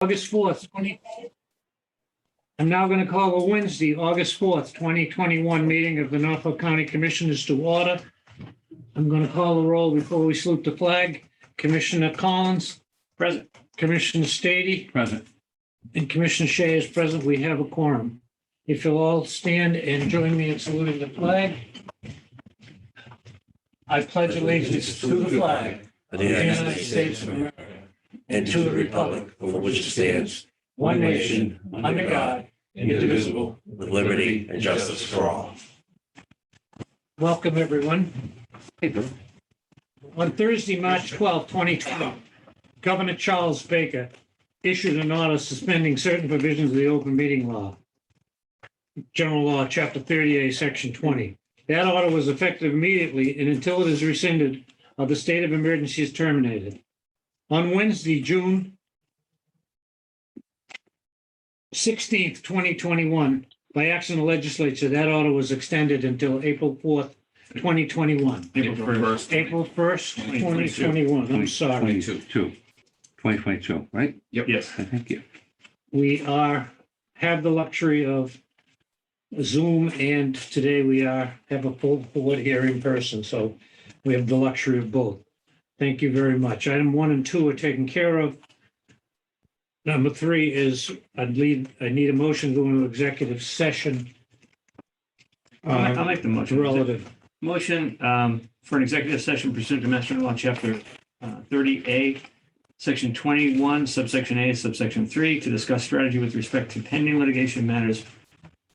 August 4th, I'm now going to call the Wednesday, August 4th, 2021 meeting of the Norfolk County Commissioners to order. I'm going to call the roll before we salute the flag. Commissioner Collins. Present. Commissioner Stady. Present. And Commissioner Shea is present. We have a quorum. If you'll all stand and join me in saluting the flag. I pledge allegiance to the flag of the United States of America and to the republic for which it stands, one nation, under God, indivisible, with liberty and justice for all. Welcome, everyone. On Thursday, March 12, 2020, Governor Charles Baker issued an order suspending certain provisions of the open meeting law, General Law, Chapter 38, Section 20. That order was effective immediately and until it is rescinded or the state of emergency is terminated. On Wednesday, June 16th, 2021, by action of the legislature, that order was extended until April 4th, 2021. April 1st. April 1st, 2021. I'm sorry. 2022, right? Yep. Yes. Thank you. We have the luxury of Zoom, and today we have a full board here in person, so we have the luxury of both. Thank you very much. Item 1 and 2 are taken care of. Number 3 is I need a motion to go into executive session. I'll make the motion. Relative. Motion for an executive session pursuant to Master Law, Chapter 30A, Section 21, subsection A, subsection 3, to discuss strategy with respect to pending litigation matters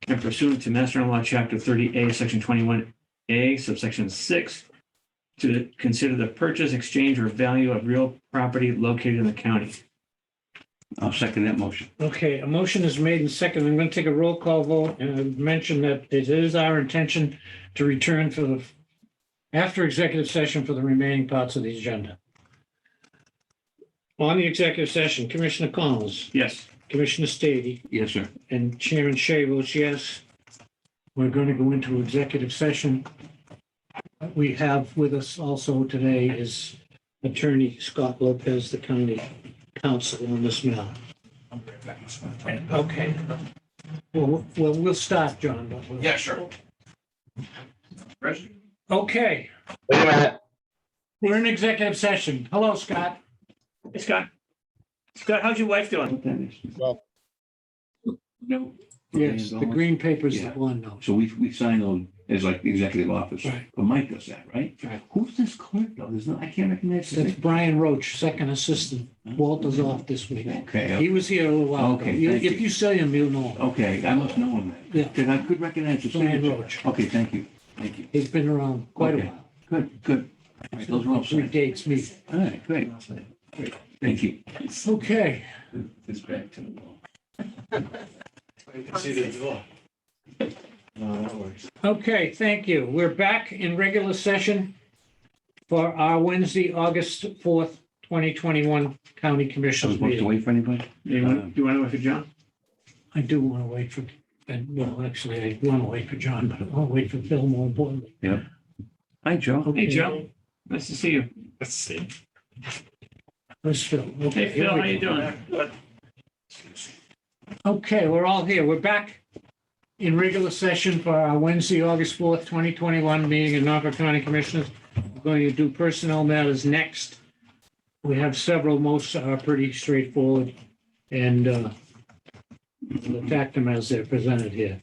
and pursuant to Master Law, Chapter 30A, Section 21A, subsection 6, to consider the purchase, exchange, or value of real property located in the county. I'll second that motion. Okay, a motion is made and seconded. I'm going to take a roll call vote and mention that it is our intention to return after executive session for the remaining parts of the agenda. On the executive session, Commissioner Collins, Yes. Commissioner Stady, Yes, sir. and Chairman Shea votes yes. We're going to go into executive session. What we have with us also today is Attorney Scott Lopez, the county counsel on this matter. Okay. Well, we'll start, John. But Yeah, sure. Okay, Wait a minute. we're in executive session. Hello, Scott. Hey, Scott. Scott, how's your wife doing? What that is. No. Yes, the green paper's the Yeah. one, though. So we sign those as like the executive office. Right. But Mike does that, right? Right. Who's this clerk though? I can't recognize his That's name. Brian Roach, second assistant. Walter's off this week. Okay. He was here a little while ago. Okay, You- thank If you. you see him, you'll know him. Okay, I must know him then. Yeah. Then I could recognize the Brian signature. Roach. Okay, thank you. Thank you. He's been around quite a Okay. while. Good. All right, those are all signed. Predates me. All right, great. Thank you. Okay. It's back to the wall. See the door. No, that works. Okay, thank you. We're back in regular session for our Wednesday, August 4th, 2021 County I was Commissioners supposed to meeting. wait for anybody? Do you want to wait for John? I do want to wait for, well, actually, I want to wait for John, but I want to wait for Phil more importantly. Hi, Joe. Okay. Hey, Joe. Nice to see you. Let's see. Where's Phil? Okay, Hey, here Phil, we how you go. doing? Good. Okay, we're all here. We're back in regular session for our Wednesday, August 4th, 2021 meeting of Norfolk County Commissioners. We're going to do personnel matters next. We have several, most are pretty straightforward, and we'll attack them as they're presented here.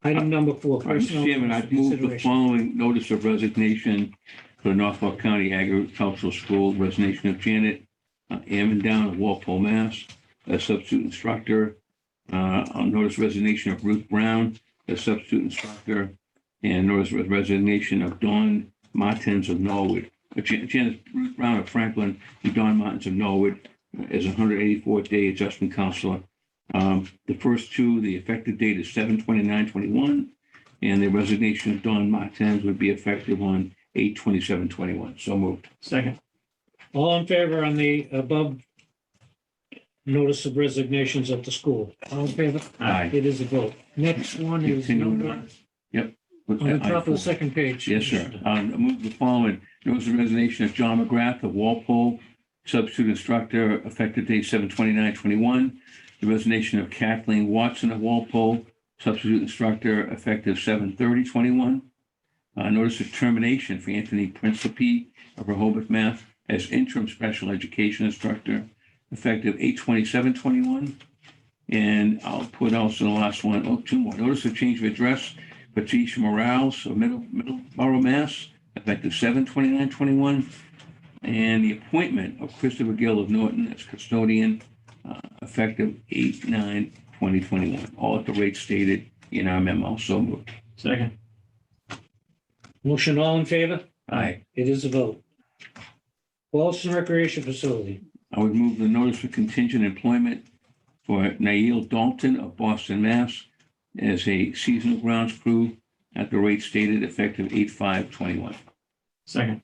Item number 4, Mr. personnel. Chairman, I move the consideration. following notice of resignation for the Norfolk County Agricultural School, resignation of Janet Ammondown of Walpole, Mass., as substitute instructor. On notice of resignation of Ruth Brown as substitute instructor, and notice of resignation of Dawn Martins of Norwood. Janet Ruth Brown of Franklin and Dawn Martins of Norwood as a 184-day adjustment counselor. The first two, the effective date is 7/29/21, and the resignation of Dawn Martins would be effective on 8/27/21. So moved. Second. All in favor on the above notice of resignations at the school? All in favor? Aye. It is a vote. Next one is Continue. number, Yep. on the top of the second page. Yes, sir. I move the following. Notice of resignation of John McGrath of Walpole substitute instructor, effective date 7/29/21. The resignation of Kathleen Watson of Walpole, substitute instructor, effective 7/30/21. Notice of termination for Anthony Principe of Rehoboth, Mass. As interim special education instructor, effective 8/27/21. And I'll put also the last one, two more. Notice of change of address for Tisha Morales of Middleborough, Mass., effective 7/29/21. And the appointment of Christopher Gill of Norton as custodian, effective 8/9/2021. All at the rate stated in our memo. So moved. Second. Motion all in favor? Aye. It is a vote. Walton Recreation Facility. I would move the notice for contingent employment for Nail Dalton of Boston, Mass. As a seasonal grounds crew at the rate stated, effective 8/5/21. Second.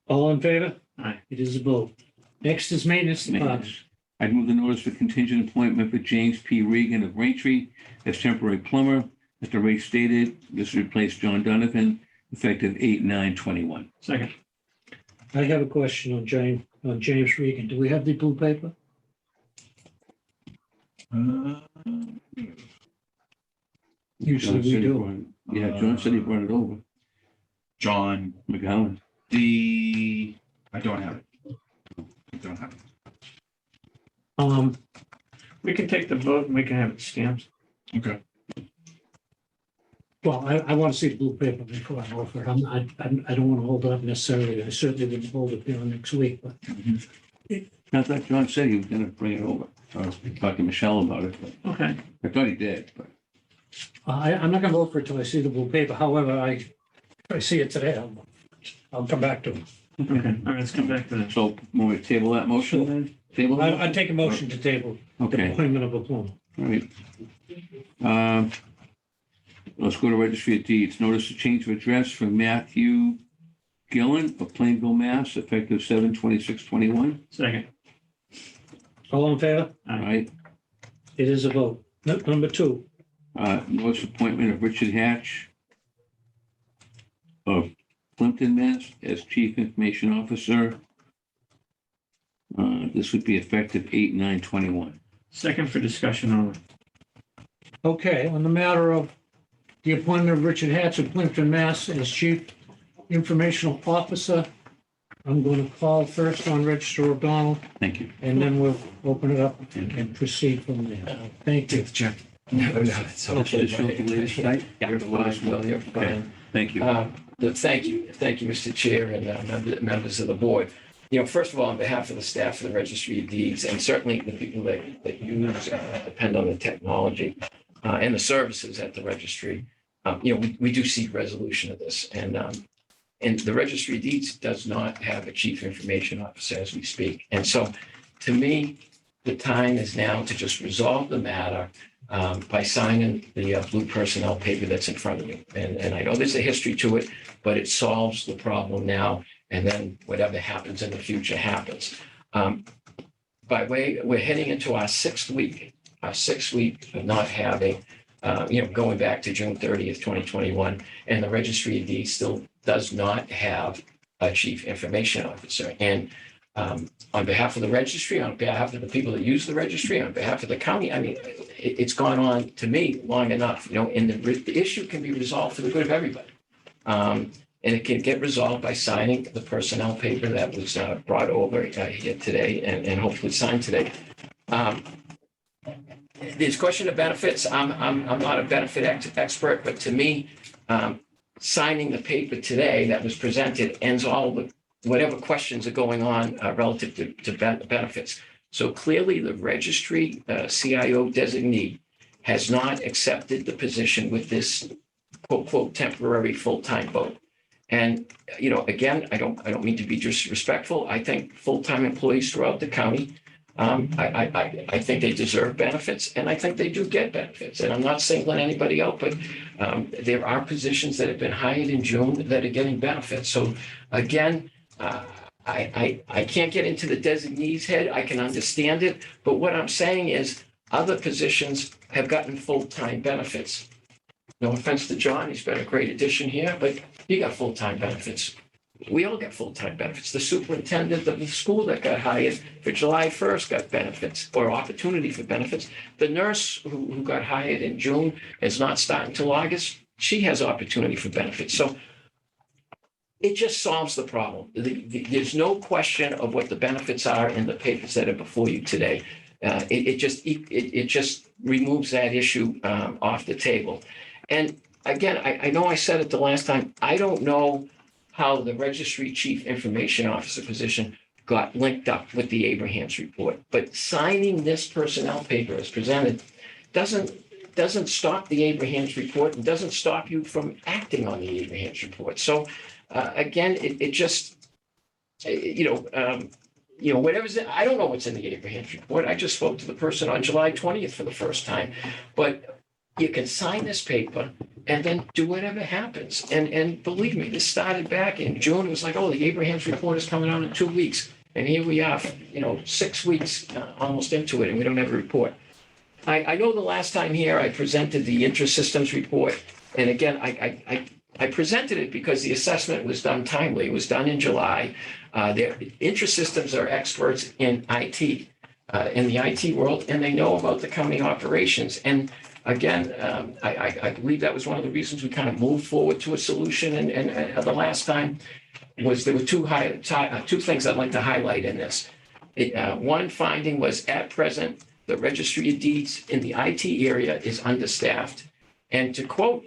All in favor? Aye. It is a vote. Next is Maintenance Department. Maintenance. I'd move the notice for contingent employment for James P. Regan of Braintree as temporary plumber at the rate stated. This replaced John Donovan, effective 8/9/21. Second. I have a question on James Regan. Do we have the blue paper? Usually we do. Yeah, John said he brought it over. John, McGowan. I don't have it. I don't have it. We can take the vote and we can have it stamped. Okay. Well, I want to see the blue paper before I offer it. I don't want to hold it up necessarily. I certainly wouldn't hold it beyond next week, but I thought John said he was going to bring it over. I was talking to Michelle about it, but Okay. I thought he did, but I'm not going to vote for it until I see the blue paper. However, if I see it today, I'll come back to it. Okay. All right, let's come back to that. so when we table that motion then? Table? it? I'd take a motion to table the Okay, appointment of a plumber. all right. Let's go to Registry of Deeds. Notice a change of address for Matthew Gillen of Plainville, Mass., effective 7/26/21. Second. All in favor? All right. It is a vote. Number 2. Notice appointment of Richard Hatch of Plimpton, Mass. as Chief Information Officer. This would be effective 8/9/21. Second for discussion only. Okay, on the matter of the appointment of Richard Hatch of Plimpton, Mass. as Chief Informational Officer, I'm going to call first on Register O'Donnell, Thank you. and then we'll open it up and proceed from there. Thank you. Check. No, it's This is the latest site? Yeah, You're the last fine, one. Bill, you're Okay. fine. Thank you. Thank you, Mr. Chair and members of the board. First of all, on behalf of the staff of the Registry of Deeds, and certainly the people that use, depend on the technology and the services at the registry, we do seek resolution of this. And the Registry of Deeds does not have a chief information officer as we speak. And so, to me, the time is now to just resolve the matter by signing the blue personnel paper that's in front of me. And I know there's a history to it, but it solves the problem now. And then whatever happens in the future happens. We're heading into our sixth week of not having, going back to June 30th, 2021, and the Registry of Deeds still does not have a chief information officer. And on behalf of the registry, on behalf of the people that use the registry, on behalf of the county, I mean, it's gone on to me long enough, and the issue can be resolved for the good of everybody. And it can get resolved by signing the personnel paper that was brought over here today and hopefully signed today. There's question of benefits. I'm not a benefit expert, but to me, signing the paper today that was presented ends all the whatever questions are going on relative to benefits. So clearly, the registry CIO designee has not accepted the position with this quote temporary full-time vote. And, again, I don't mean to be disrespectful. I think full-time employees throughout the county, I think they deserve benefits, and I think they do get benefits. And I'm not singling anybody out, but there are positions that have been hired in June that are getting benefits. So, again, I can't get into the designee's head. I can understand it. But what I'm saying is other positions have gotten full-time benefits. No offense to John, he's been a great addition here, but he got full-time benefits. We all get full-time benefits. The superintendent of the school that got hired for July 1st got benefits or opportunity for benefits. The nurse who got hired in June is not starting until August. She has opportunity for benefits. So it just solves the problem. There's no question of what the benefits are in the papers that are before you today. It just removes that issue off the table. And again, I know I said it the last time, I don't know how the registry chief information officer position got linked up with the Abrahams report. But signing this personnel paper as presented doesn't stop the Abrahams report and doesn't stop you from acting on the Abrahams report. So again, it just, whatever's in, I don't know what's in the Abrahams report. I just spoke to the person on July 20th for the first time. But you can sign this paper and then do whatever happens. And believe me, this started back in June. It was like, oh, the Abrahams report is coming out in 2 weeks. And here we are, 6 weeks almost into it, and we don't have a report. I know the last time here I presented the inter-systems report. And again, I presented it because the assessment was done timely. It was done in July. Inter-systems are experts in IT, in the IT world, and they know about the county operations. And again, I believe that was one of the reasons we kind of moved forward to a solution. And the last time was there were two things I'd like to highlight in this. One finding was at present, the registry of deeds in the IT area is understaffed. And to quote,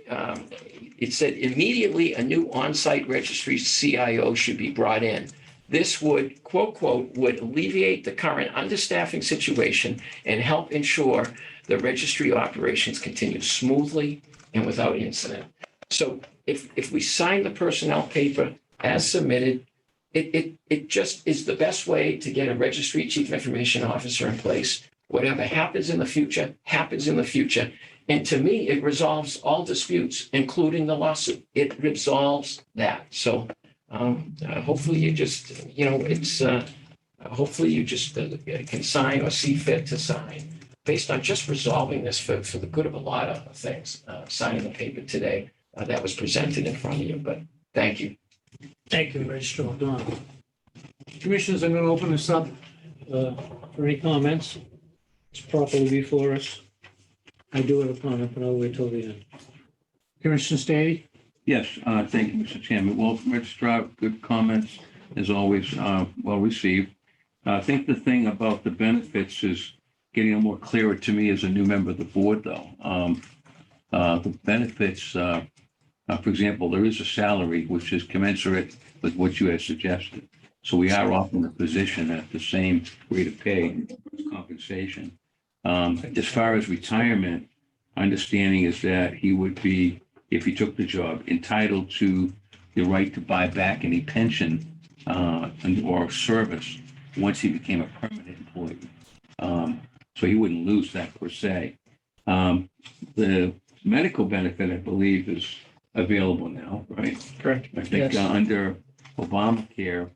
it said, immediately a new on-site registry CIO should be brought in. This would, quote, would alleviate the current understaffing situation and help ensure the registry operations continue smoothly and without incident. So if we sign the personnel paper as submitted, it just is the best way to get a registry chief information officer in place. Whatever happens in the future, happens in the future. And to me, it resolves all disputes, including the lawsuit. It resolves that. So hopefully you just, hopefully you just can sign or see fit to sign based on just resolving this for the good of a lot of things. Signing the paper today that was presented in front of you, but thank you. Thank you, Registrar O'Donnell. Commissioners, I'm going to open this up for any comments. It's properly before us. I do have a comment, but I'll wait till the end. Commissioner Stady? Yes, thank you, Mr. Chairman. Well, Registrar, good comments, as always, well received. I think the thing about the benefits is getting a more clearer to me as a new member of the board, though. The benefits, for example, there is a salary which is commensurate with what you had suggested. So we are offering the position at the same rate of pay, compensation. As far as retirement, understanding is that he would be, if he took the job, entitled to the right to buy back any pension or service once he became a permanent employee. So he wouldn't lose that per se. The medical benefit, I believe, is available now, right? Correct. I think Yes. under Obamacare,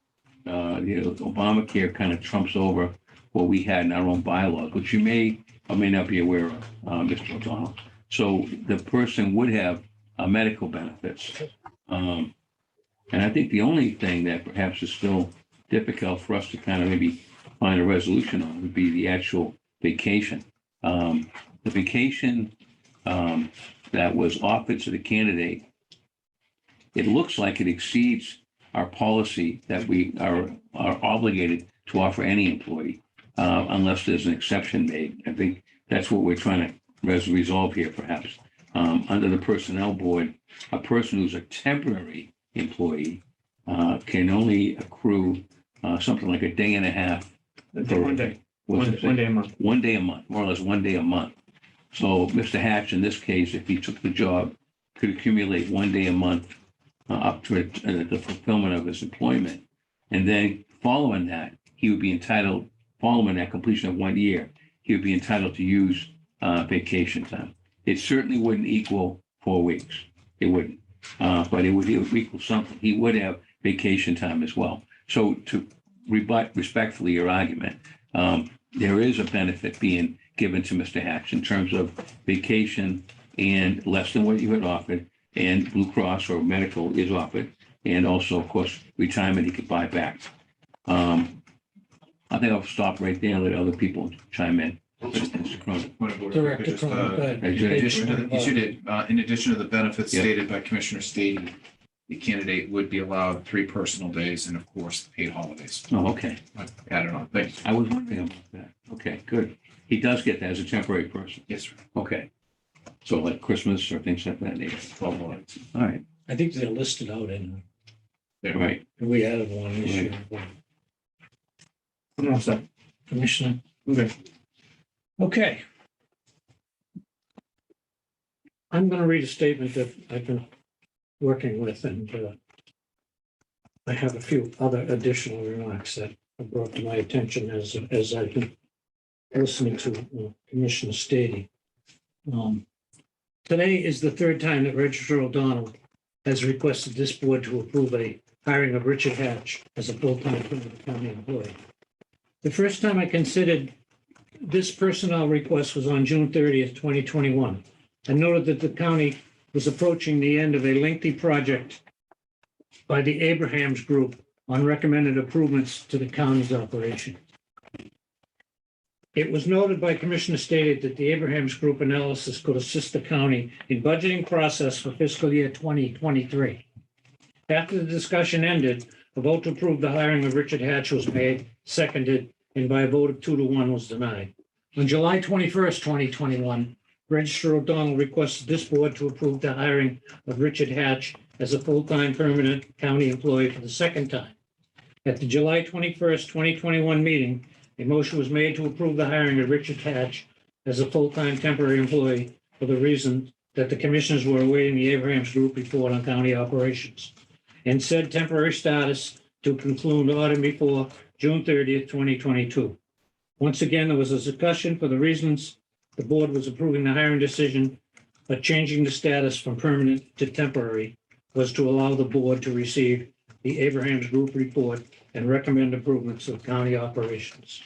Obamacare kind of trumps over what we had in our own bylaws, which you may or may not be aware of, Mr. O'Donnell. So the person would have medical benefits. And I think the only thing that perhaps is still difficult for us to kind of maybe find a resolution on would be the actual vacation. The vacation that was offered to the candidate, it looks like it exceeds our policy that we are obligated to offer any employee, unless there's an exception made. I think that's what we're trying to resolve here, perhaps. Under the personnel board, a person who's a temporary employee can only accrue something like a day and a half. One day. One day a month. 1 day a month, more or less 1 day a month. So Mr. Hatch, in this case, if he took the job, could accumulate 1 day a month up to the fulfillment of his employment. And then following that, he would be entitled, following that completion of 1 year, he would be entitled to use vacation time. It certainly wouldn't equal 4 weeks. It wouldn't, but it would equal something. He would have vacation time as well. So to rebut respectfully your argument, there is a benefit being given to Mr. Hatch in terms of vacation and less than what you had offered, and Blue Cross or medical is offered. and also, of course, retirement he could buy back. I think I'll stop right there and let other people chime in. Mr. Cronin. Point of order, Director just, Cronin, go ahead. in addition to, you should, in addition to the benefits Yeah. stated by Commissioner Stady, the candidate would be allowed 3 personal days and of course, paid holidays. Oh, okay. Added on, thank you. I was wondering about that. Okay, good. He does get that as a temporary person. Yes, sir. Okay. So like Christmas or things like that nature. 12 months. All right, I think they're listed out in, right. we added one this year. I'm all set. Commissioner. Okay. Okay. I'm going to read a statement that I've been working with, and I have a few other additional remarks that are brought to my attention as I've been listening to Commissioner Stady. Today is the third time that Registrar O'Donnell has requested this board to approve a hiring of Richard Hatch as a full-time permanent county employee. The first time I considered this personnel request was on June 30th, 2021. I noted that the county was approaching the end of a lengthy project by the Abrahams Group on recommended improvements to the county's operation. It was noted by Commissioner Stady that the Abrahams Group analysis could assist the county in budgeting process for fiscal year 2023. After the discussion ended, a vote to approve the hiring of Richard Hatch was made, seconded, and by a vote of 2-1 was denied. On July 21st, 2021, Registrar O'Donnell requested this board to approve the hiring of Richard Hatch as a full-time permanent county employee for the second time. At the July 21st, 2021 meeting, a motion was made to approve the hiring of Richard Hatch as a full-time temporary employee for the reason that the commissioners were awaiting the Abrahams Group report on county operations, and said temporary status to conclude on and before June 30th, 2022. Once again, there was a discussion for the reasons the board was approving the hiring decision, but changing the status from permanent to temporary was to allow the board to receive the Abrahams Group report and recommend improvements of county operations.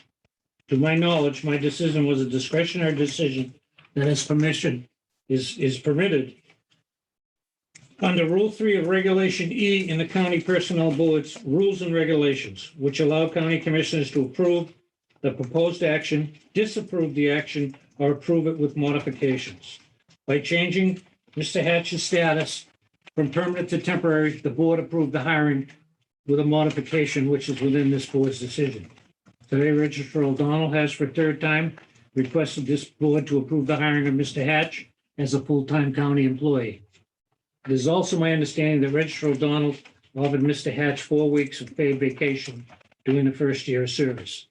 To my knowledge, my decision was a discretionary decision that is permitted under Rule 3 of Regulation E in the County Personnel Board's Rules and Regulations, which allow county commissioners to approve the proposed action, disapprove the action, or approve it with modifications. By changing Mr. Hatch's status from permanent to temporary, the board approved the hiring with a modification which is within this board's decision. Today, Registrar O'Donnell has for a third time requested this board to approve the hiring of Mr. Hatch as a full-time county employee. It is also my understanding that Registrar O'Donnell offered Mr. Hatch 4 weeks of paid vacation during the first year of service.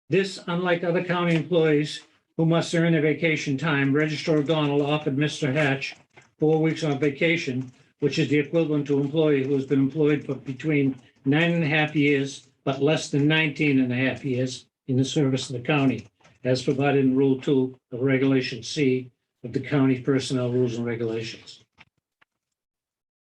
This, unlike other county employees who must earn their vacation time, Registrar O'Donnell offered Mr. Hatch 4 weeks on vacation, which is the equivalent to an employee who has been employed for between 9.5 years but less than 19.5 years in the service of the county, as provided in Rule 2 of Regulation C of the County Personnel Rules and Regulations.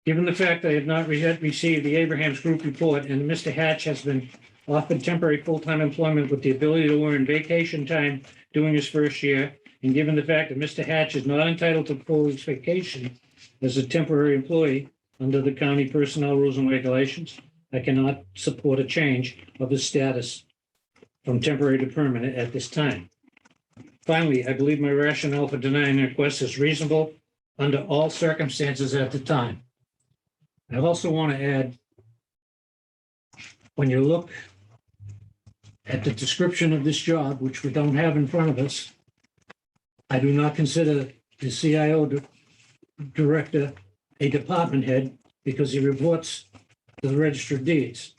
Given the fact that I have not yet received the Abrahams Group report and Mr. Hatch has been offered temporary full-time employment with the ability to earn vacation time during his first year, and given the fact that Mr. Hatch is not entitled to 4 weeks vacation as a temporary employee under the County Personnel Rules and Regulations, I cannot support a change of his status from temporary to permanent at this time. Finally, I believe my rationale for denying the request is reasonable under all circumstances at the time. I also want to add, when you look at the description of this job, which we don't have in front of us, I do not consider the CIO director a department head because he reports to the Register of Deeds.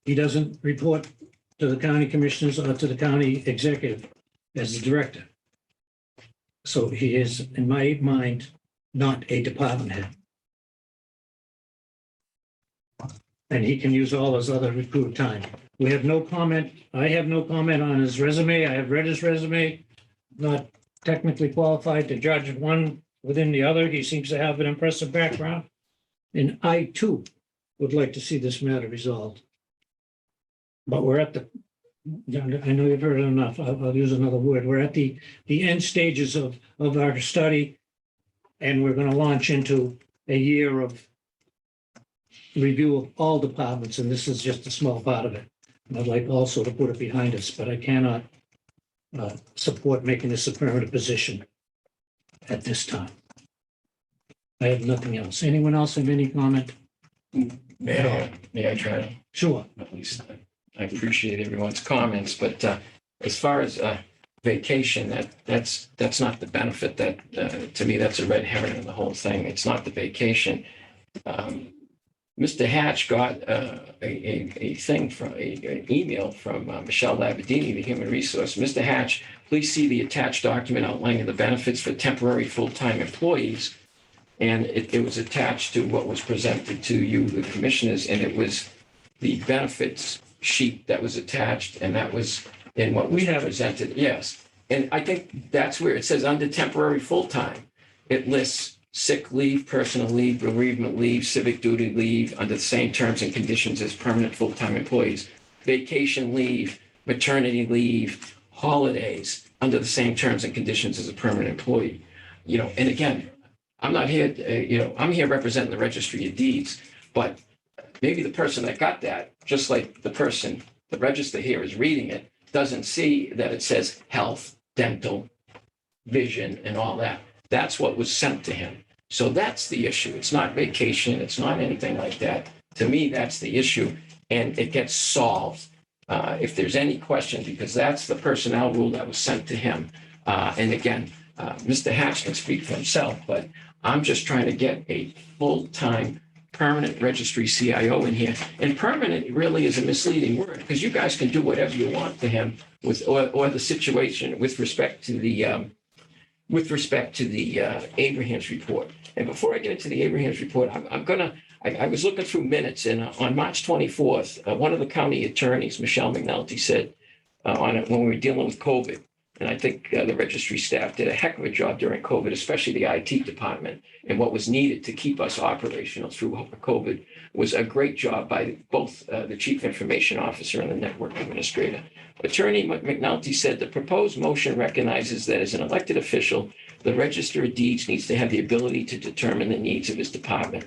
He doesn't report to the county commissioners or to the county executive as the director. So he is, in my mind, not a department head. And he can use all his other recruit time. We have no comment. I have no comment on his resume. I have read his resume, not technically qualified to judge one within the other. He seems to have an impressive background. And I too would like to see this matter resolved. But we're at the, I know you've heard it enough. I'll use another word. We're at the end stages of our study, and we're going to launch into a year of review of all departments, and this is just a small part of it. And I'd like also to put it behind us, but I cannot support making this a permanent position at this time. I have nothing else. Anyone else have any comment? May I try? Sure. At least I appreciate everyone's comments, but as far as vacation, that's not the benefit. That to me, that's a red herring in the whole thing. It's not the vacation. Mr. Hatch got a thing from an email from Michelle Labadini, the Human Resource. Mr. Hatch, please see the attached document outlining the benefits for temporary full-time employees. And it was attached to what was presented to you, the commissioners, and it was the benefits sheet that was attached, and that was in what we have presented. Yes. And I think that's where it says under temporary full-time, it lists sick leave, personal leave, bereavement leave, civic duty leave under the same terms and conditions as permanent full-time employees, vacation leave, maternity leave, holidays under the same terms and conditions as a permanent employee. And again, I'm not here, I'm here representing the Registry of Deeds, but maybe the person that got that, just like the register here is reading it, doesn't see that it says health, dental, vision, and all that. That's what was sent to him. So that's the issue. It's not vacation. It's not anything like that. To me, that's the issue. And it gets solved if there's any question, because that's the personnel rule that was sent to him. And again, Mr. Hatch can speak for himself, but I'm just trying to get a full-time permanent registry CIO in here. And permanent really is a misleading word, because you guys can do whatever you want to him with, or the situation with respect to the Abraham's report. And before I get into the Abraham's report, I was looking through minutes, and on March 24th, one of the county attorneys, Michelle McNulty, said when we were dealing with COVID, and I think the registry staff did a heck of a job during COVID, especially the IT department, and what was needed to keep us operational through COVID was a great job by both the chief information officer and the network administrator. Attorney McNulty said the proposed motion recognizes that as an elected official, the Register of Deeds needs to have the ability to determine the needs of his department.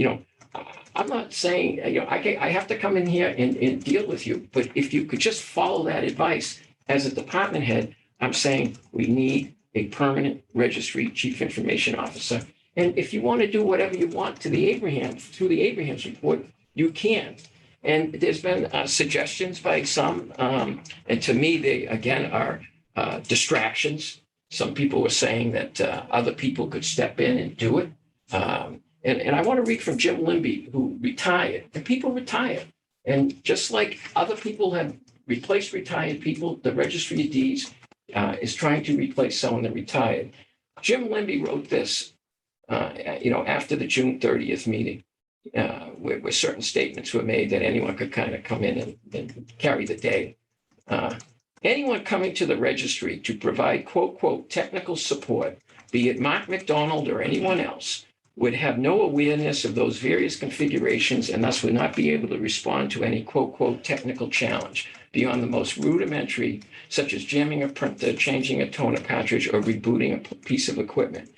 I'm not saying, I have to come in here and deal with you, but if you could just follow that advice as a department head, I'm saying we need a permanent registry chief information officer. And if you want to do whatever you want to the through the Abraham's report, you can. And there's been suggestions by some, and to me, they again are distractions. Some people were saying that other people could step in and do it. And I want to read from Jim Limby, who retired, and people retire. And just like other people have replaced retired people, the Registry of Deeds is trying to replace someone that retired. Jim Limby wrote this, after the June 30th meeting, where certain statements were made that anyone could kind of come in and carry the day. Anyone coming to the registry to provide, quote, technical support, be it Mark McDonald or anyone else, would have no awareness of those various configurations and thus would not be able to respond to any, quote, technical challenge beyond the most rudimentary, such as jamming a printer, changing a toner cartridge, or rebooting a piece of equipment.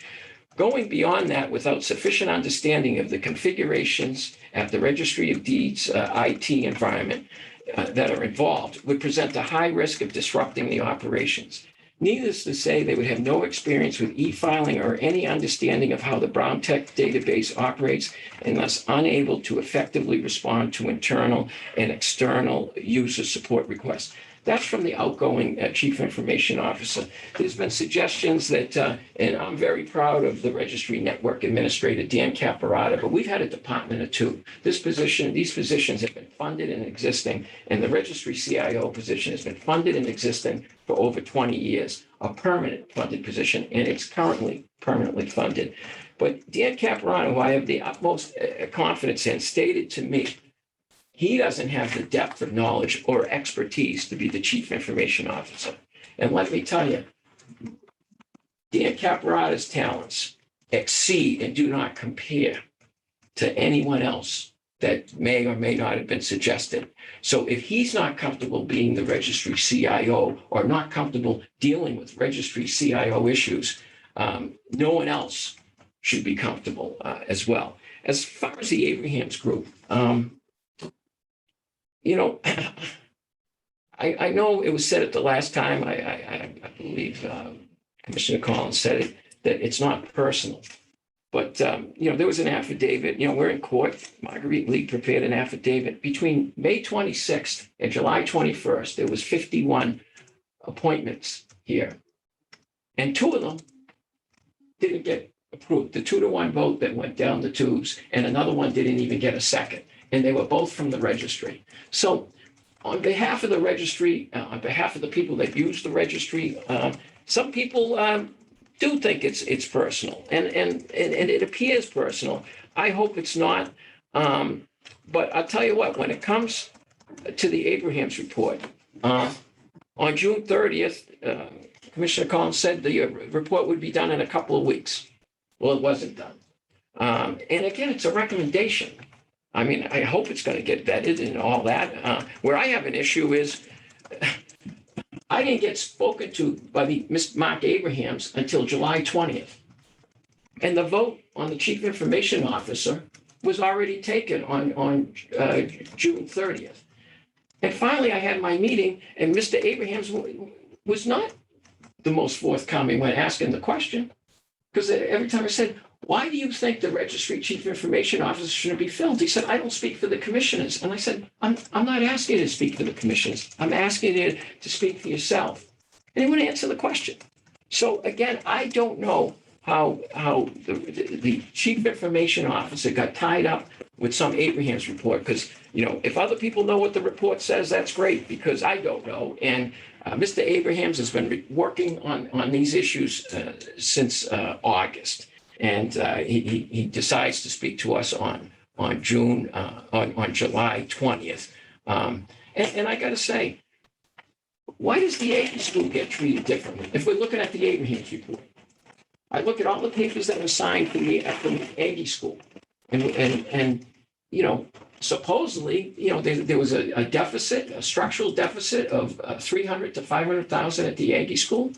Going beyond that without sufficient understanding of the configurations at the Registry of Deeds IT environment that are involved would present a high risk of disrupting the operations. Needless to say, they would have no experience with e-filing or any understanding of how the Brown Tech database operates, and thus unable to effectively respond to internal and external user support requests. That's from the outgoing Chief Information Officer. There's been suggestions that, and I'm very proud of the Registry Network Administrator, Dan Caparata, but we've had a department or two. These positions have been funded and existing, and the Registry CIO position has been funded and existing for over 20 years, a permanent funded position, and it's currently permanently funded. But Dan Caparata, who I have the utmost confidence in, stated to me, he doesn't have the depth of knowledge or expertise to be the Chief Information Officer. And let me tell you, Dan Caparata's talents exceed and do not compare to anyone else that may or may not have been suggested. So if he's not comfortable being the registry CIO or not comfortable dealing with registry CIO issues, no one else should be comfortable as well. as far as the Abrahams group, you know, I know it was said at the last time, I believe Commissioner Collins said it, that it's not personal. But, you know, there was an affidavit, you know, we're in court. Marguerite Lee prepared an affidavit. Between May 26th and July 21st, there was 51 appointments here. And 2 of them didn't get approved. The 2-to-1 vote that went down the tubes, and another one didn't even get a second. And they were both from the registry. So on behalf of the registry, on behalf of the people that use the registry, some people do think it's personal, and it appears personal. I hope it's not. But I'll tell you what, when it comes to the Abrahams report, on June 30th, Commissioner Collins said the report would be done in a couple of weeks. Well, it wasn't done. And again, it's a recommendation. I mean, I hope it's going to get vetted and all that. Where I have an issue is I didn't get spoken to by Mr. Mark Abrahams until July 20th. And the vote on the chief information officer was already taken on June 30th. And finally, I had my meeting, and Mr. Abrahams was not the most forthcoming when asking the question. Because every time I said, why do you think the registry chief information officer shouldn't be filled? He said, I don't speak for the commissioners. And I said, I'm not asking you to speak for the commissioners. I'm asking you to speak for yourself. And he wouldn't answer the question. So again, I don't know how the chief information officer got tied up with some Abrahams report. Because, you know, if other people know what the report says, that's great, because I don't know. And Mr. Abrahams has been working on these issues since August. And he decides to speak to us on July 20th. And I got to say, why does the Aggie school get treated differently? If we're looking at the Abrahams report, I look at all the papers that were signed from the Aggie school, and you know, supposedly, you know, there was a deficit, a structural deficit of 300 to 500,000 at the Aggie school.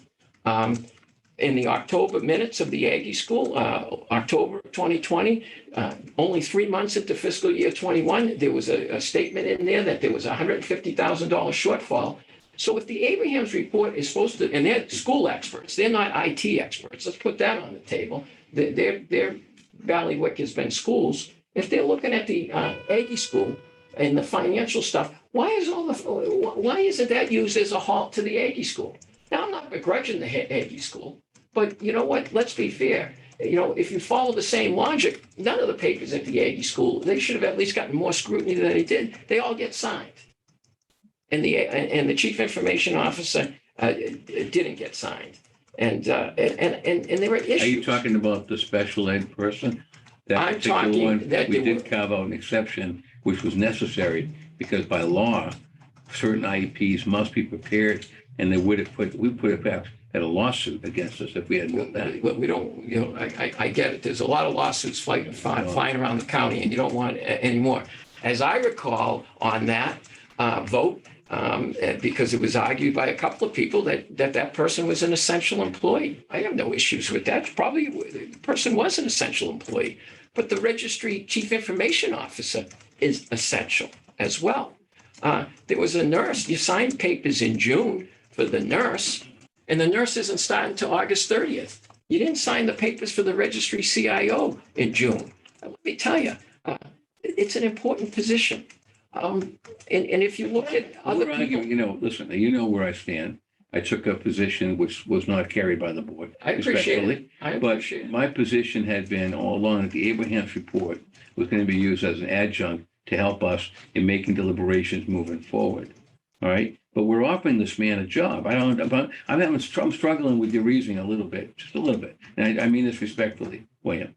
In the October minutes of the Aggie school, October 2020, only 3 months into fiscal year 21, there was a statement in there that there was a $150,000 shortfall. So if the Abrahams report is supposed to, and they're school experts, they're not IT experts. Let's put that on the table. Their Ballywick has been schools. If they're looking at the Aggie school and the financial stuff, why isn't that used as a halt to the Aggie school? Now, I'm not begrudging the Aggie school, but you know what? Let's be fair. You know, if you follow the same logic, none of the papers at the Aggie school, they should have at least gotten more scrutiny than they did. They all get signed. And the chief information officer didn't get signed. And there were issues. Are you talking about the special ed person? That I'm particular talking one? that We there did were- carve out an exception, which was necessary because by law, certain IEPs must be prepared, and we put it back at a lawsuit against us if we had done that. Well, we don't, you know, I get it. There's a lot of lawsuits flying around the county, and you don't want any more. As I recall on that vote, because it was argued by a couple of people that person was an essential employee. I have no issues with that. Probably the person was an essential employee, but the registry chief information officer is essential as well. There was a nurse. You signed papers in June for the nurse, and the nurse isn't starting until August 30th. You didn't sign the papers for the registry CIO in June. Let me tell you, it's an important position. And if you look at other We're people, arguing, you know, listen, you know where I stand. I took a position which was not carried by the board. I appreciate respectfully. it. I But appreciate it. my position had been all along that the Abrahams report was going to be used as an adjunct to help us in making deliberations moving forward. All right. But we're offering this man a job. I'm struggling with your reasoning a little bit, just a little bit. And I mean this respectfully, William.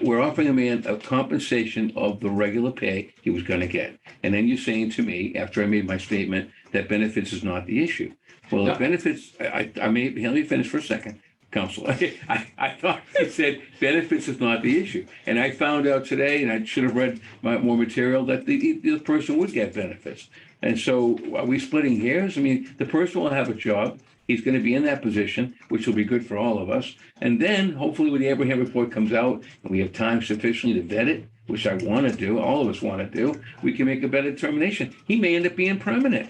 We're offering a man a compensation of the regular pay he was going to get. And then you're saying to me, after I made my statement, that benefits is not the issue. Well, No. if benefits, let me finish for a second, Council. I thought you said benefits is not the issue. And I found out today, and I should have read more material, that the person would get benefits. And so are we splitting hairs? I mean, the person will have a job. He's going to be in that position, which will be good for all of us. And then hopefully when the Abraham report comes out and we have time sufficiently to vet it, which I want to do, all of us want to do, we can make a better determination. He may end up being permanent.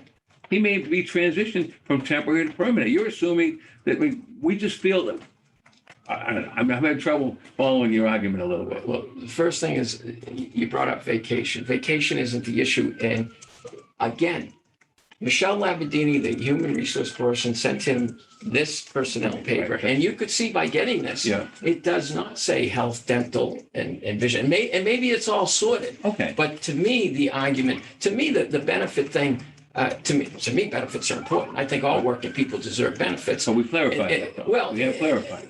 He may be transitioned from temporary to permanent. You're assuming that we just feel that, I'm having trouble following your argument a little bit. Well, the first thing is you brought up vacation. Vacation isn't the issue. And again, Michelle Labadini, the human resource person, sent him this personnel paper. And you could see by getting this, Yeah. it does not say health, dental, and vision. And maybe it's all sorted. Okay. But to me, the argument, to me, the benefit thing, to me, benefits are important. I think all working people deserve benefits. So we clarified And- that, though. well, We have clarified.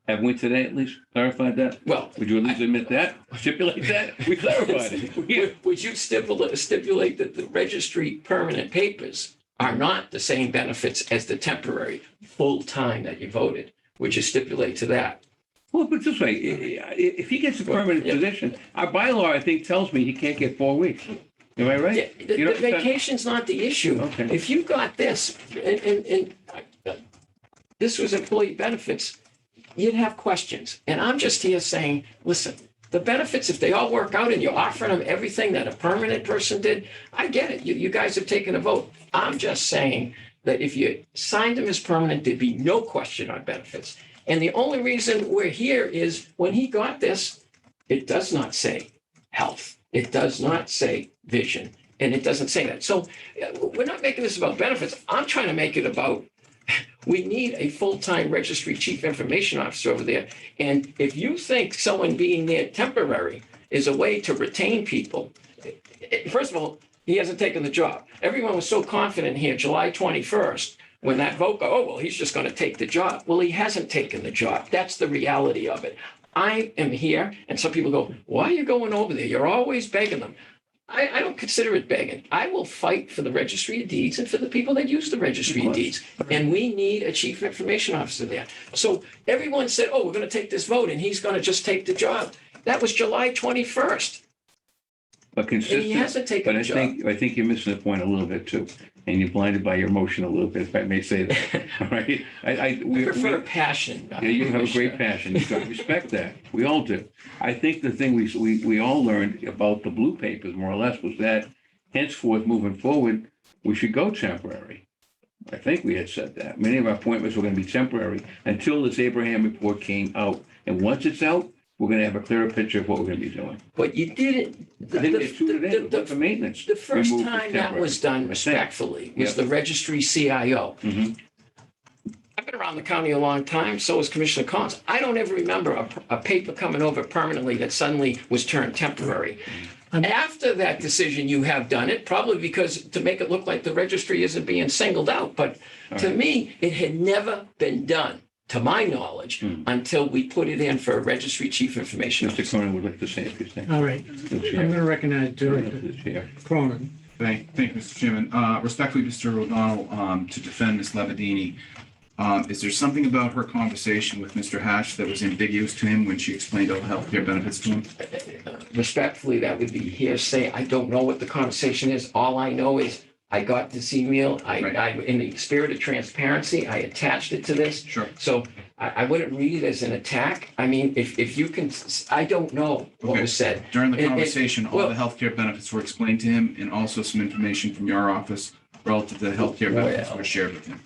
Haven't we today at least clarified that? Well, Would you at least admit that? Stipulate that? We clarified it. would you stipulate that the registry permanent papers are not the same benefits as the temporary full-time that you voted? Would you stipulate to that? Well, but this way, if he gets a permanent Yeah. position, our bylaw, I think, tells me he can't get 4 weeks. Am I right? Yeah, the You know, vacation's not the issue. Okay. If you got this, and this was employee benefits, you'd have questions. And I'm just here saying, listen, the benefits, if they all work out and you're offering them everything that a permanent person did, I get it. You guys have taken a vote. I'm just saying that if you signed them as permanent, there'd be no question on benefits. And the only reason we're here is when he got this, it does not say health. It does not say vision. And it doesn't say that. So we're not making this about benefits. I'm trying to make it about, we need a full-time registry chief information officer over there. And if you think someone being there temporary is a way to retain people, first of all, he hasn't taken the job. Everyone was so confident here, July 21st, when that vote, oh, well, he's just going to take the job. Well, he hasn't taken the job. That's the reality of it. I am here, and some people go, why are you going over there? You're always begging them. I don't consider it begging. I will fight for the registry of deeds and for the people that use the registry of deeds. And we need a chief information officer there. So everyone said, oh, we're going to take this vote and he's going to just take the job. That was July 21st. But And consistent. he hasn't taken But the job. I think you're missing the point a little bit too. And you're blinded by your emotion a little bit, if I may say that. All right? I prefer passion. Yeah, you have a great passion. You've got to respect that. We all do. I think the thing we all learned about the blue papers, more or less, was that henceforth, moving forward, we should go temporary. I think we had said that. Many of our appointments were going to be temporary until this Abraham report came out. And once it's out, we're going to have a clearer picture of what we're going to be doing. But you didn't. I think they tuned it in for maintenance. The first Removed time that temporary. was done respectfully was Yeah. the registry CIO. Mhm. I've been around the county a long time, so has Commissioner Collins. I don't ever remember a paper coming over permanently that suddenly was turned temporary. After that decision, you have done it, probably because to make it look like the registry isn't being singled out. But to me, it had never been done, to my knowledge, until we put it in for a registry chief information Mr. officer. Cronin would like to say a few things. All right, The I'm chair. going to recognize Director The chair. Cronin. Thank you, Mr. Chairman. Respectfully, Mr. O'Donnell, to defend Ms. Labadini, is there something about her conversation with Mr. Hatch that was ambiguous to him when she explained all the healthcare benefits to him? Respectfully, that would be hearsay. I don't know what the conversation is. All I know is I got this email. I, in the spirit of transparency, I attached it to this. Sure. So I wouldn't read it as an attack. I mean, if you can, I don't know what Okay. was said. During the And- conversation, all well- the healthcare benefits were explained to him and also some information from your office relative to the healthcare benefits Well. were shared with him.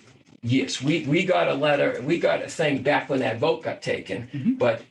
Yes, we got a letter, we got a thing back when that vote got taken. Mhm. But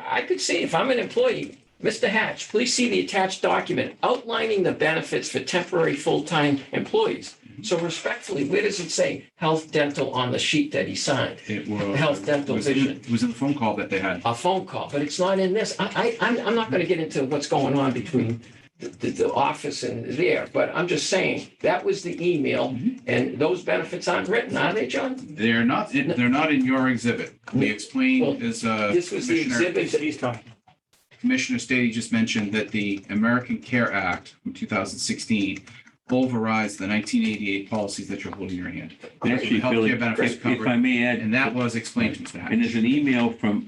I could see, if I'm an employee, Mr. Hatch, please see the attached document outlining the benefits for temporary full-time employees. So respectfully, where does it say health, dental on the sheet that he signed? It was. Health, dental, it was in- vision. It was in the phone call that they had. A phone call, but it's not in this. I'm not going to get into what's going on between the office and there, but I'm just saying, that was the email, and those benefits aren't written, are they, John? They're not in your exhibit. We explained as This was the Commissioner- exhibit that He's talking. Commissioner Stady just mentioned that the American Care Act from 2016 overrides the 1988 policies that you're holding in your hand. Actually, Healthcare Billy, benefits if I covered, may add. and that was explained to Mr. And Hatch. there's an email from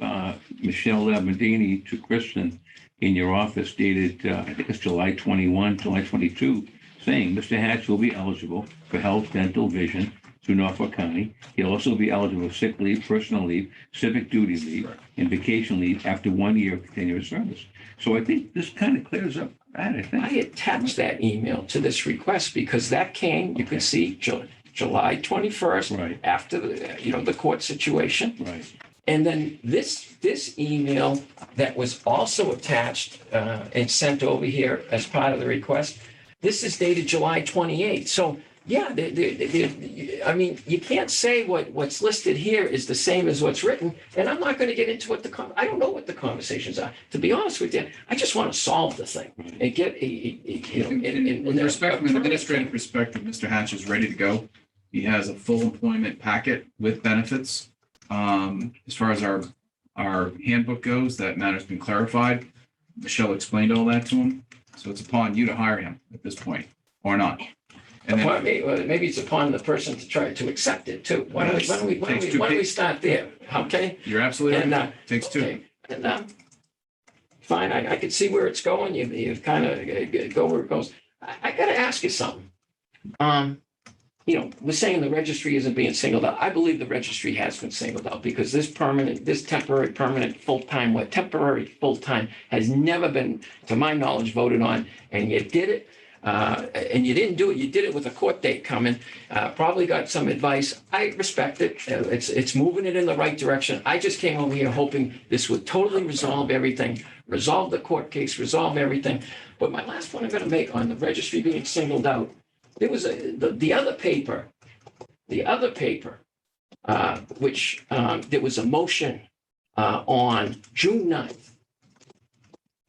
Michelle Labadini to Kristen in your office dated, I think it's July 21, July 22, saying Mr. Hatch will be eligible for health, dental, vision, through Norfolk County. He'll also be eligible for sick leave, personal leave, civic duty leave, Correct. and vacation leave after 1 year of continuous service. So I think this kind of clears up that, I think. I attached that email to this request because that came, you can see, July 21st, Right, after the court situation. right. And then this email that was also attached and sent over here as part of the request, this is dated July 28th. So, yeah, I mean, you can't say what's listed here is the same as what's written. And I'm not going to get into I don't know what the conversations are. To be honest with you, I just want to solve the thing and get With respect from an administrative perspective, Mr. Hatch is ready to go. He has a full employment packet with benefits. As far as our handbook goes, that matter's been clarified. Michelle explained all that to him. So it's upon you to hire him at this point, or not. And then Maybe it's upon the person to try to accept it too. Why don't we start there? Okay? you're absolutely And, right. Takes two. Okay. And, fine, I can see where it's going. You've kind of go where it goes. I got to ask you something. We're saying the registry isn't being singled out. I believe the registry has been singled out because this temporary, permanent, full-time, temporary, full-time has never been, to my knowledge, voted on. And you did it. And you didn't do it. You did it with a court date coming. Probably got some advice. I respect it. It's moving it in the right direction. I just came over here hoping this would totally resolve everything, resolve the court case, resolve everything. But my last point I'm going to make on the registry being singled out, there was the other paper, which there was a motion on June 9th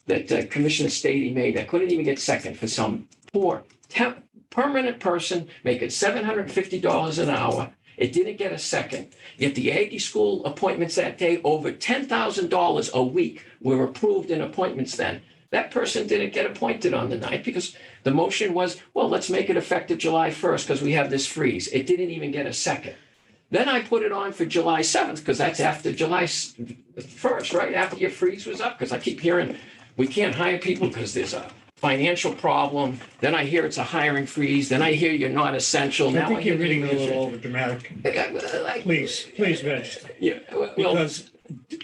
that Commissioner Stady made. I couldn't even get second for some poor permanent person making $750 an hour. It didn't get a second. Yet the Aggie School appointments that day, over $10,000 a week were approved in appointments then. That person didn't get appointed on the 9th because the motion was, well, let's make it effective July 1st because we have this freeze. It didn't even get a second. Then I put it on for July 7th because that's after July 1st, right? After your freeze was up, because I keep hearing we can't hire people because there's a financial problem. Then I hear it's a hiring freeze. Then I hear you're not essential. I Now think hear you're reading a little over dramatic. Please, Reg. Yeah, well, Because,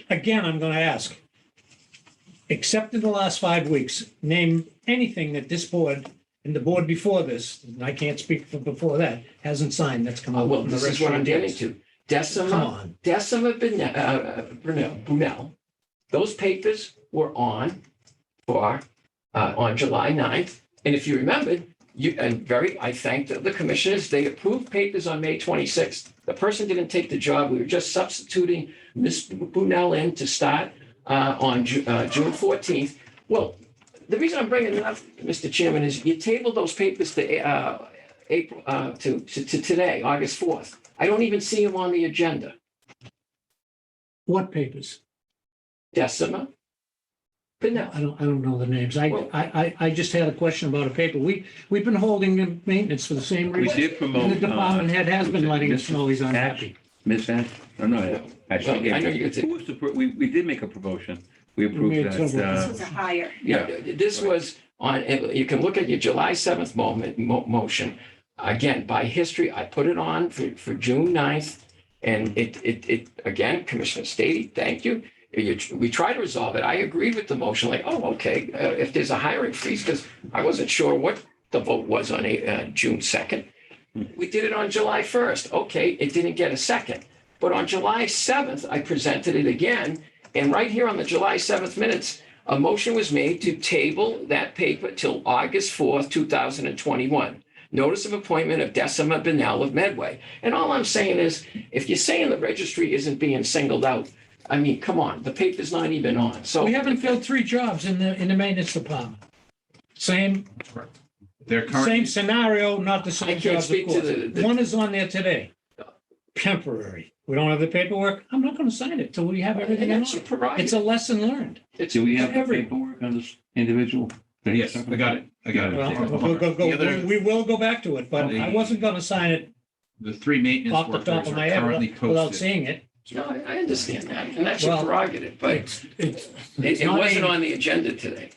again, I'm going to ask, except in the last 5 weeks, name anything that this board and the board before this, and I can't speak for before that, hasn't signed that's come out. well, from the this is what I'm registry getting of to. deeds. Come on. Brunel, those papers were on July 9th. And if you remembered, I thanked the commissioners. They approved papers on May 26th. The person didn't take the job. We were just substituting Ms. Brunel in to start on June 14th. Well, the reason I'm bringing it up, Mr. Chairman, is you tabled those papers to April to today, August 4th. I don't even see them on the agenda. What papers? Decima. Brunel. I don't know the names. Well- I just had a question about a paper. We've been holding the maintenance for the same We reason. did promote. And the department head has been letting us know he's unhappy. Ms. Hatch? Oh, no, actually. Well, I know you could Who was we did make a promotion. We approved made that. several. This was a hire. Yeah, this was on, you can look at your July 7th motion. Again, by history, I put it on for June 9th. And it again, Commissioner Stady, thank you. We tried to resolve it. I agreed with the motion, like, oh, okay, if there's a hiring freeze, because I wasn't sure what the vote was on June 2nd. We did it on July 1st. Okay, it didn't get a second. But on July 7th, I presented it again. And right here on the July 7th minutes, a motion was made to table that paper till August 4th, 2021. Notice of appointment of Decima Benell of Medway. And all I'm saying is, if you're saying the registry isn't being singled out, I mean, come on, the paper's not even on. So We haven't filled 3 jobs in the maintenance department. Same Correct. They're currently, scenario, not the I same can't jobs, of speak to course. the One is on there today. Temporary. We don't have the paperwork. I'm not going to sign it till we have everything and in that's your order. prerogative. It's a lesson learned. Do we have the Every- paperwork on this individual? yes, I got it. Well, The other- we will go back to it, but I wasn't going to sign it The 3 maintenance off the top workers of are my head currently without posted. seeing it. No, I understand that, and that's your Well, prerogative, but It's it not wasn't a- on the agenda today.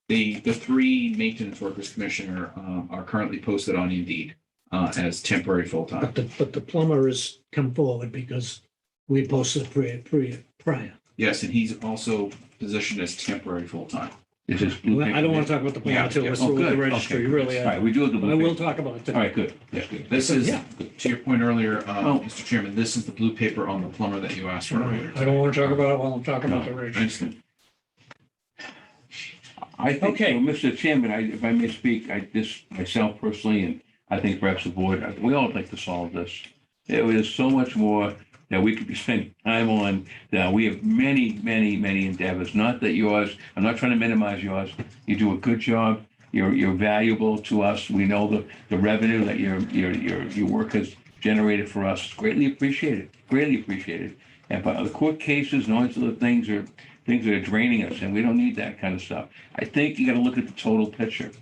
The 3 maintenance workers, Commissioner, are currently posted on Indeed. as temporary full-time. But the plumber has come forward because we posted prior. Yes, and he's also positioned as temporary full-time. Is this blue I don't want to paper? talk about the plumber Yeah, until we're yeah. through Oh, with the good. registry, Okay. really. All right, we do have the But I blue will paper. talk about it All right, today. good. That's good. This is, Yeah. to your point earlier, Oh. Mr. Chairman, this is the blue paper on the plumber that you asked for earlier. I don't want to talk about it while I'm talking about the I registry. understand. I think, Okay. well, Mr. Chairman, if I may speak, myself personally, and I think perhaps the board, we all would like to solve this. There is so much more that we could be spending time on. We have many, many, many endeavors, not that yours, I'm not trying to minimize yours. You do a good job. You're valuable to us. We know the revenue that your work has generated for us. Greatly appreciated, greatly appreciated. And but the court cases and all these other things that are draining us, and we don't need that kind of stuff. I think you got to look at the total picture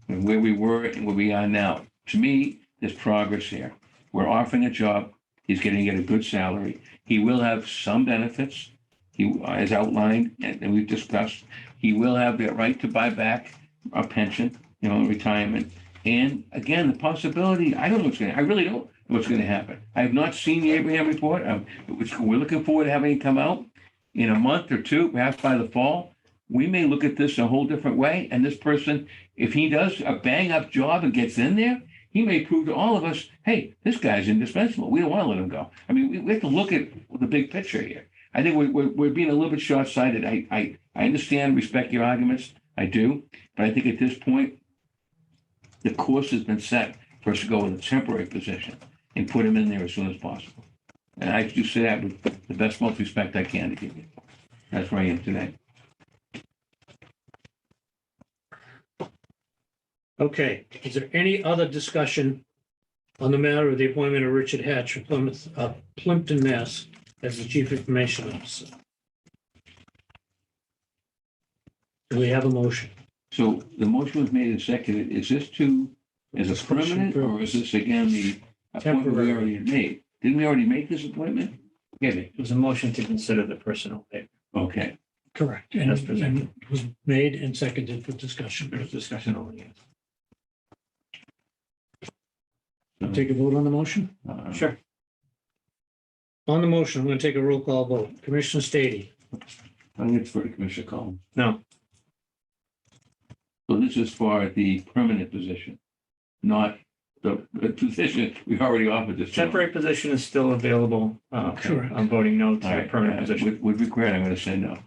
and where we were and where we are now. To me, there's progress here. We're offering a job. He's going to get a good salary. He will have some benefits. He, as outlined and we've discussed, he will have the right to buy back a pension, retirement. And again, the possibility, I don't know I really don't know what's going to happen. I have not seen the Abraham report. We're looking forward to having it come out in a month or two, perhaps by the fall. We may look at this a whole different way. And this person, if he does a bang up job and gets in there, he may prove to all of us, hey, this guy's indispensable. We don't want to let him go. I mean, we have to look at the big picture here. I think we're being a little bit short-sighted. I understand, respect your arguments. I do. But I think at this point, the course has been set for us to go with a temporary position and put him in there as soon as possible. And I do say that with the best, most respect I can to give you. That's where I am today. Okay, is there any other discussion on the matter of the appointment of Richard Hatch from Plimpton, Mass. as the Chief Information Officer? Do we have a motion? So the motion was made and seconded. Is this as a permanent, or is this again the appointment we already had made? Didn't we already make this appointment? Yeah. It was a motion to consider the personnel paper. Okay. Correct. As presented. And it was made and seconded for discussion. There was discussion over it. Take a vote on the motion? Sure. On the motion, I'm going to take a roll call vote. Commissioner Stady, I'm going to defer to Commissioner Collins. No. So this is for the permanent position, not the position we already offered this. Temporary position is still available. Correct. I'm voting no to All the right. permanent position. With regret, I'm going to say no.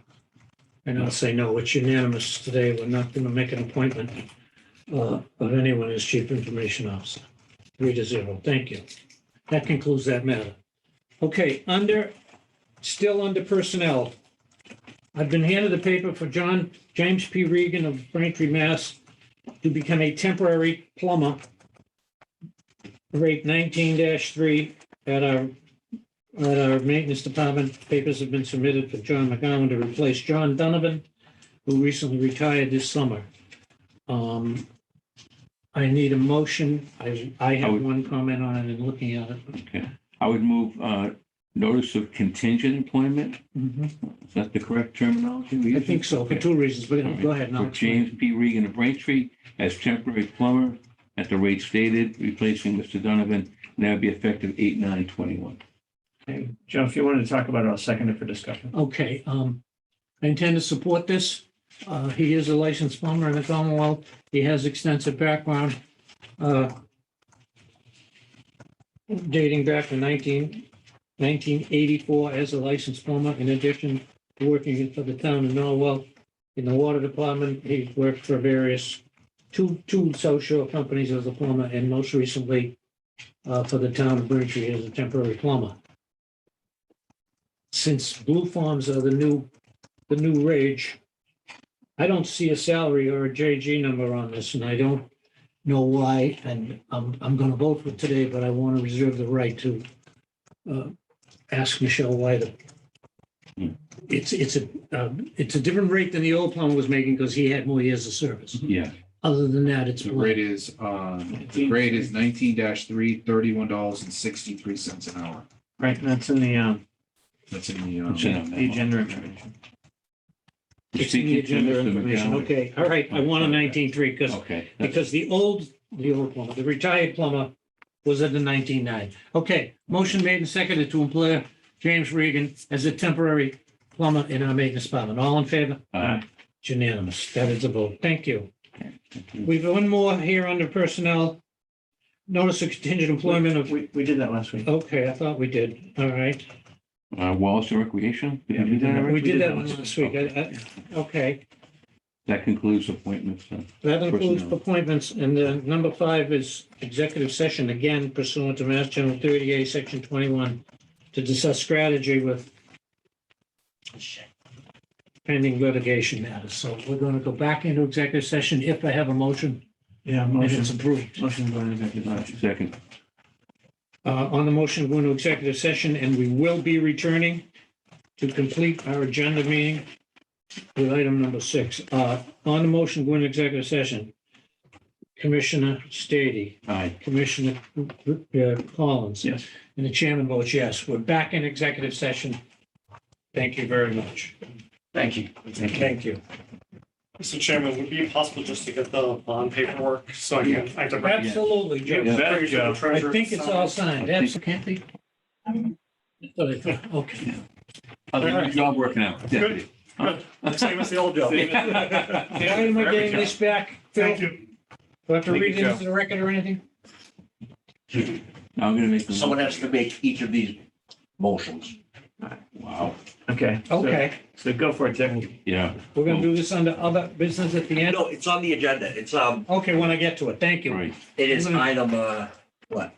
and I'll say no. It's unanimous today. We're not going to make an appointment of anyone as Chief Information Officer. 3-0. Thank you. That concludes that matter. Okay, still under personnel. I've been handed the paper for James P. Regan of Braintree, Mass. to become a temporary plumber. Rate 19-3 at our maintenance department. Papers have been submitted for John McGowan to replace John Donovan, who recently retired this summer. I need a motion. I have one comment on it and looking at it. Okay. I would move notice of contingent employment. Mhm. Is that the correct terminology? we I use? think so, for two reasons, but go ahead now. For James P. Regan of Braintree as temporary plumber at the rate stated, replacing Mr. Donovan, and that would be effective 8/9/21. Okay. Joe, if you wanted to talk about it, I'll second it for discussion. Okay, I intend to support this. He is a licensed plumber in the Commonwealth. He has extensive background dating back to 1984 as a licensed plumber. In addition to working for the town of Norwell in the water department, he worked for two South Shore companies as a plumber, and most recently for the town of Braintree as a temporary plumber. Since blue farms are the new rage, I don't see a salary or a JG number on this, and I don't know why, and I'm going to vote for today, but I want to reserve the right to ask Michelle why it's a different rate than the old plumber was making because he had more years of service. Yeah. Other than that, it's The blank. rate is, the grade is 19-3, $31.63 an hour. Right, and that's in the That's in the, agenda information. It's in the agenda information. Okay, all right. I want a 19.3 Okay. because the old plumber, the retired plumber was in the 1990. Okay, motion made and seconded to employ James Regan as a temporary plumber in our maintenance department. All in favor? Aye. It's unanimous. That is a vote. Thank you. We've one more here under personnel. Notice of contingent employment of, We did that last week. okay, I thought we did. All right. Wallace and Recreation? Did Yeah, we do that already? We did that one last week. Okay, That concludes appointments. that includes Personnel. appointments. And then number 5 is executive session, again pursuant to Mass General 38, Section 21, to discuss strategy with pending litigation matters. So we're going to go back into executive session if I have a motion Yeah, and it's approved. motion going to executive session. Second. On the motion, going to executive session, and we will be returning to complete our agenda meeting with item number 6. On the motion, going to executive session, Commissioner Stady, Aye. Commissioner Collins. Yes. And the chairman votes yes. We're back in executive session. Thank you very much. Thank you. Thank you. Mr. Chairman, would it be possible just to get the bond paperwork so I can Absolutely, Joe. Yeah, better, Joe. I think it's all signed. Absolutely. Can't be. That's what I thought. Okay. Good job working out. Good. Good. Same as the old job. The item of getting this back, Phil, Thank do you. I have to Thank read you, it into the record or anything? Now I'm gonna make. the- Someone has to make each of these motions. Wow. Okay. so- Okay, So go for it, Dick. Yeah. we're gonna do this under other business at the end? No, it's on the agenda. It's, Okay, when I get to it. Thank you. Right. it is item,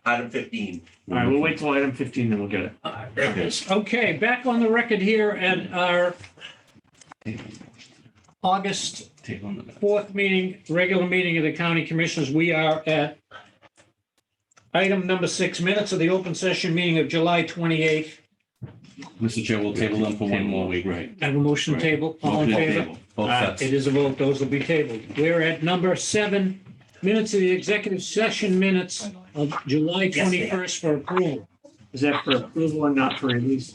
item 15. All right, we'll wait till item 15, then we'll get it. There it is. Okay, back on the record here at our August 4th meeting, regular meeting of the county commissioners. We are at item number 6, minutes of the open session meeting of July 28th. Mr. Chair, we'll table them for one more week. Right. I have a motion Right. table. All in Motion favor? table. Both sets. It is a vote. Those will be tabled. We're at number 7, minutes of the executive session minutes of July Yes, they are. 21st for approval. Is that for approval and not for release?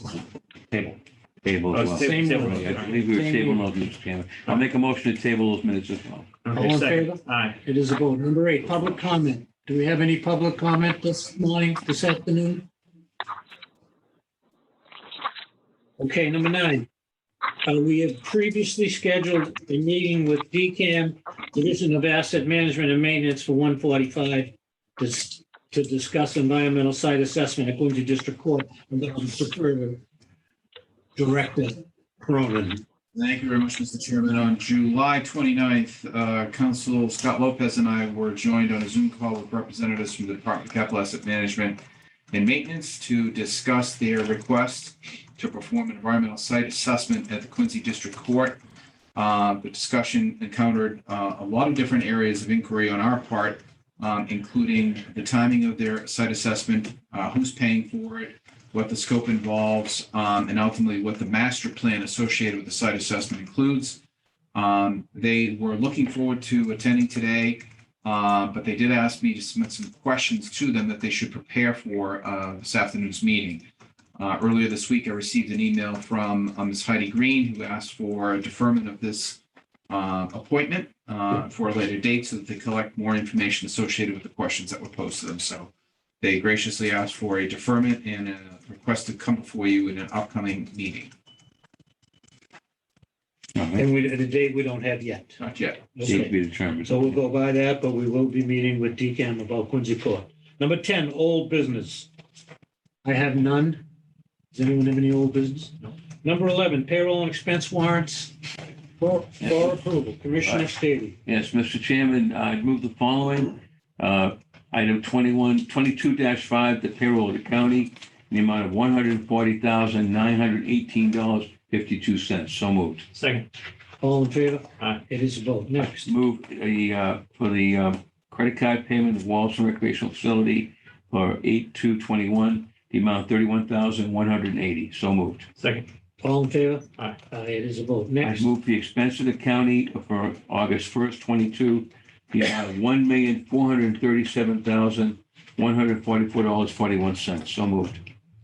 Table. Table Oh, as well. Same table. one. I believe we were Same table here. those, Mr. Chairman. I'll make a motion to table those minutes as well. All Okay, in second. favor? Aye. It is a vote. Number 8, public comment. Do we have any public comment this morning, this afternoon? Okay, number 9. We have previously scheduled a meeting with DCAM, Division of Asset Management and Maintenance for 145 to discuss environmental site assessment at Quincy District Court. And then I'll defer to Director Cronin. Thank you very much, Mr. Chairman. On July 29th, Council Scott Lopez and I were joined on a Zoom call with representatives from the Department of Capital Asset Management and Maintenance to discuss their request to perform an environmental site assessment at the Quincy District Court. The discussion encountered a lot of different areas of inquiry on our part, including the timing of their site assessment, who's paying for it, what the scope involves, and ultimately what the master plan associated with the site assessment includes. They were looking forward to attending today, but they did ask me to submit some questions to them that they should prepare for this afternoon's meeting. Earlier this week, I received an email from Ms. Heidi Green, who asked for a deferment of this appointment for a later date so that they collect more information associated with the questions that were posed to them. So they graciously asked for a deferment and a request to come before you in an upcoming meeting. All right. And the date we don't have yet. Not yet. Date to Okay. be determined. So we'll go by that, but we will be meeting with DCAM about Quincy Court. Number 10, old business. I have none. Does anyone have any old business? No. Number 11, payroll and expense warrants for approval. Commissioner Stady. Yes, Mr. Chairman, I move the following. Item 22-5, the payroll of the county, in the amount of $140,918.52. So moved. Second. All in favor? Aye. It is a vote. Next. Move for the credit card payment of Wallace Recreational Facility for 8/2/21, the amount of $31,180. So moved. Second. All in favor? Aye. It is a vote. I Next. move the expense of the county for August 1st, 22, the amount of $1,437,144.41. So moved.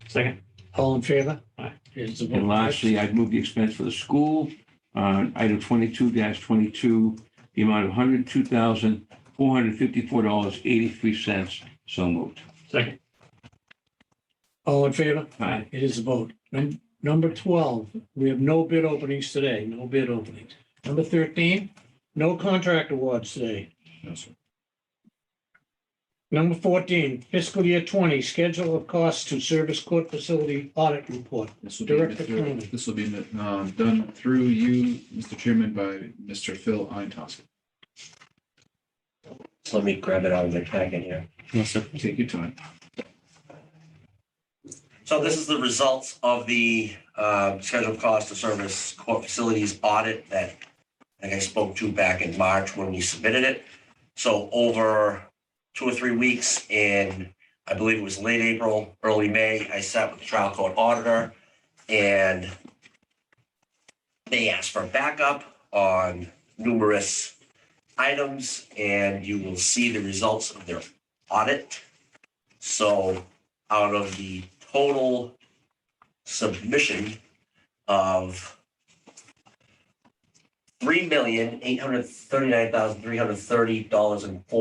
Second. All in favor? Aye. It is a vote. And lastly, I'd move the expense for the school, item 22-22, the amount of $102,454.83. So moved. Second. All in favor? Aye. It is a vote. Number 12, we have no bid openings today, no bid openings. Number 13, no contract awards today. No, sir. Number 14, fiscal year 20, schedule of costs to service court facility audit report. This will be, Director Cronin. this will be done through you, Mr. Chairman, by Mr. Phil Eintosky. Let me grab it out of the packet here. Take your time. So this is the results of the scheduled cost of service court facilities audit that I spoke to back in March when we submitted it. So over 2 or 3 weeks in, I believe it was late April, early May, I sat with the trial court auditor and they asked for backup on numerous items, and you will see the results of their audit. So out of the total submission of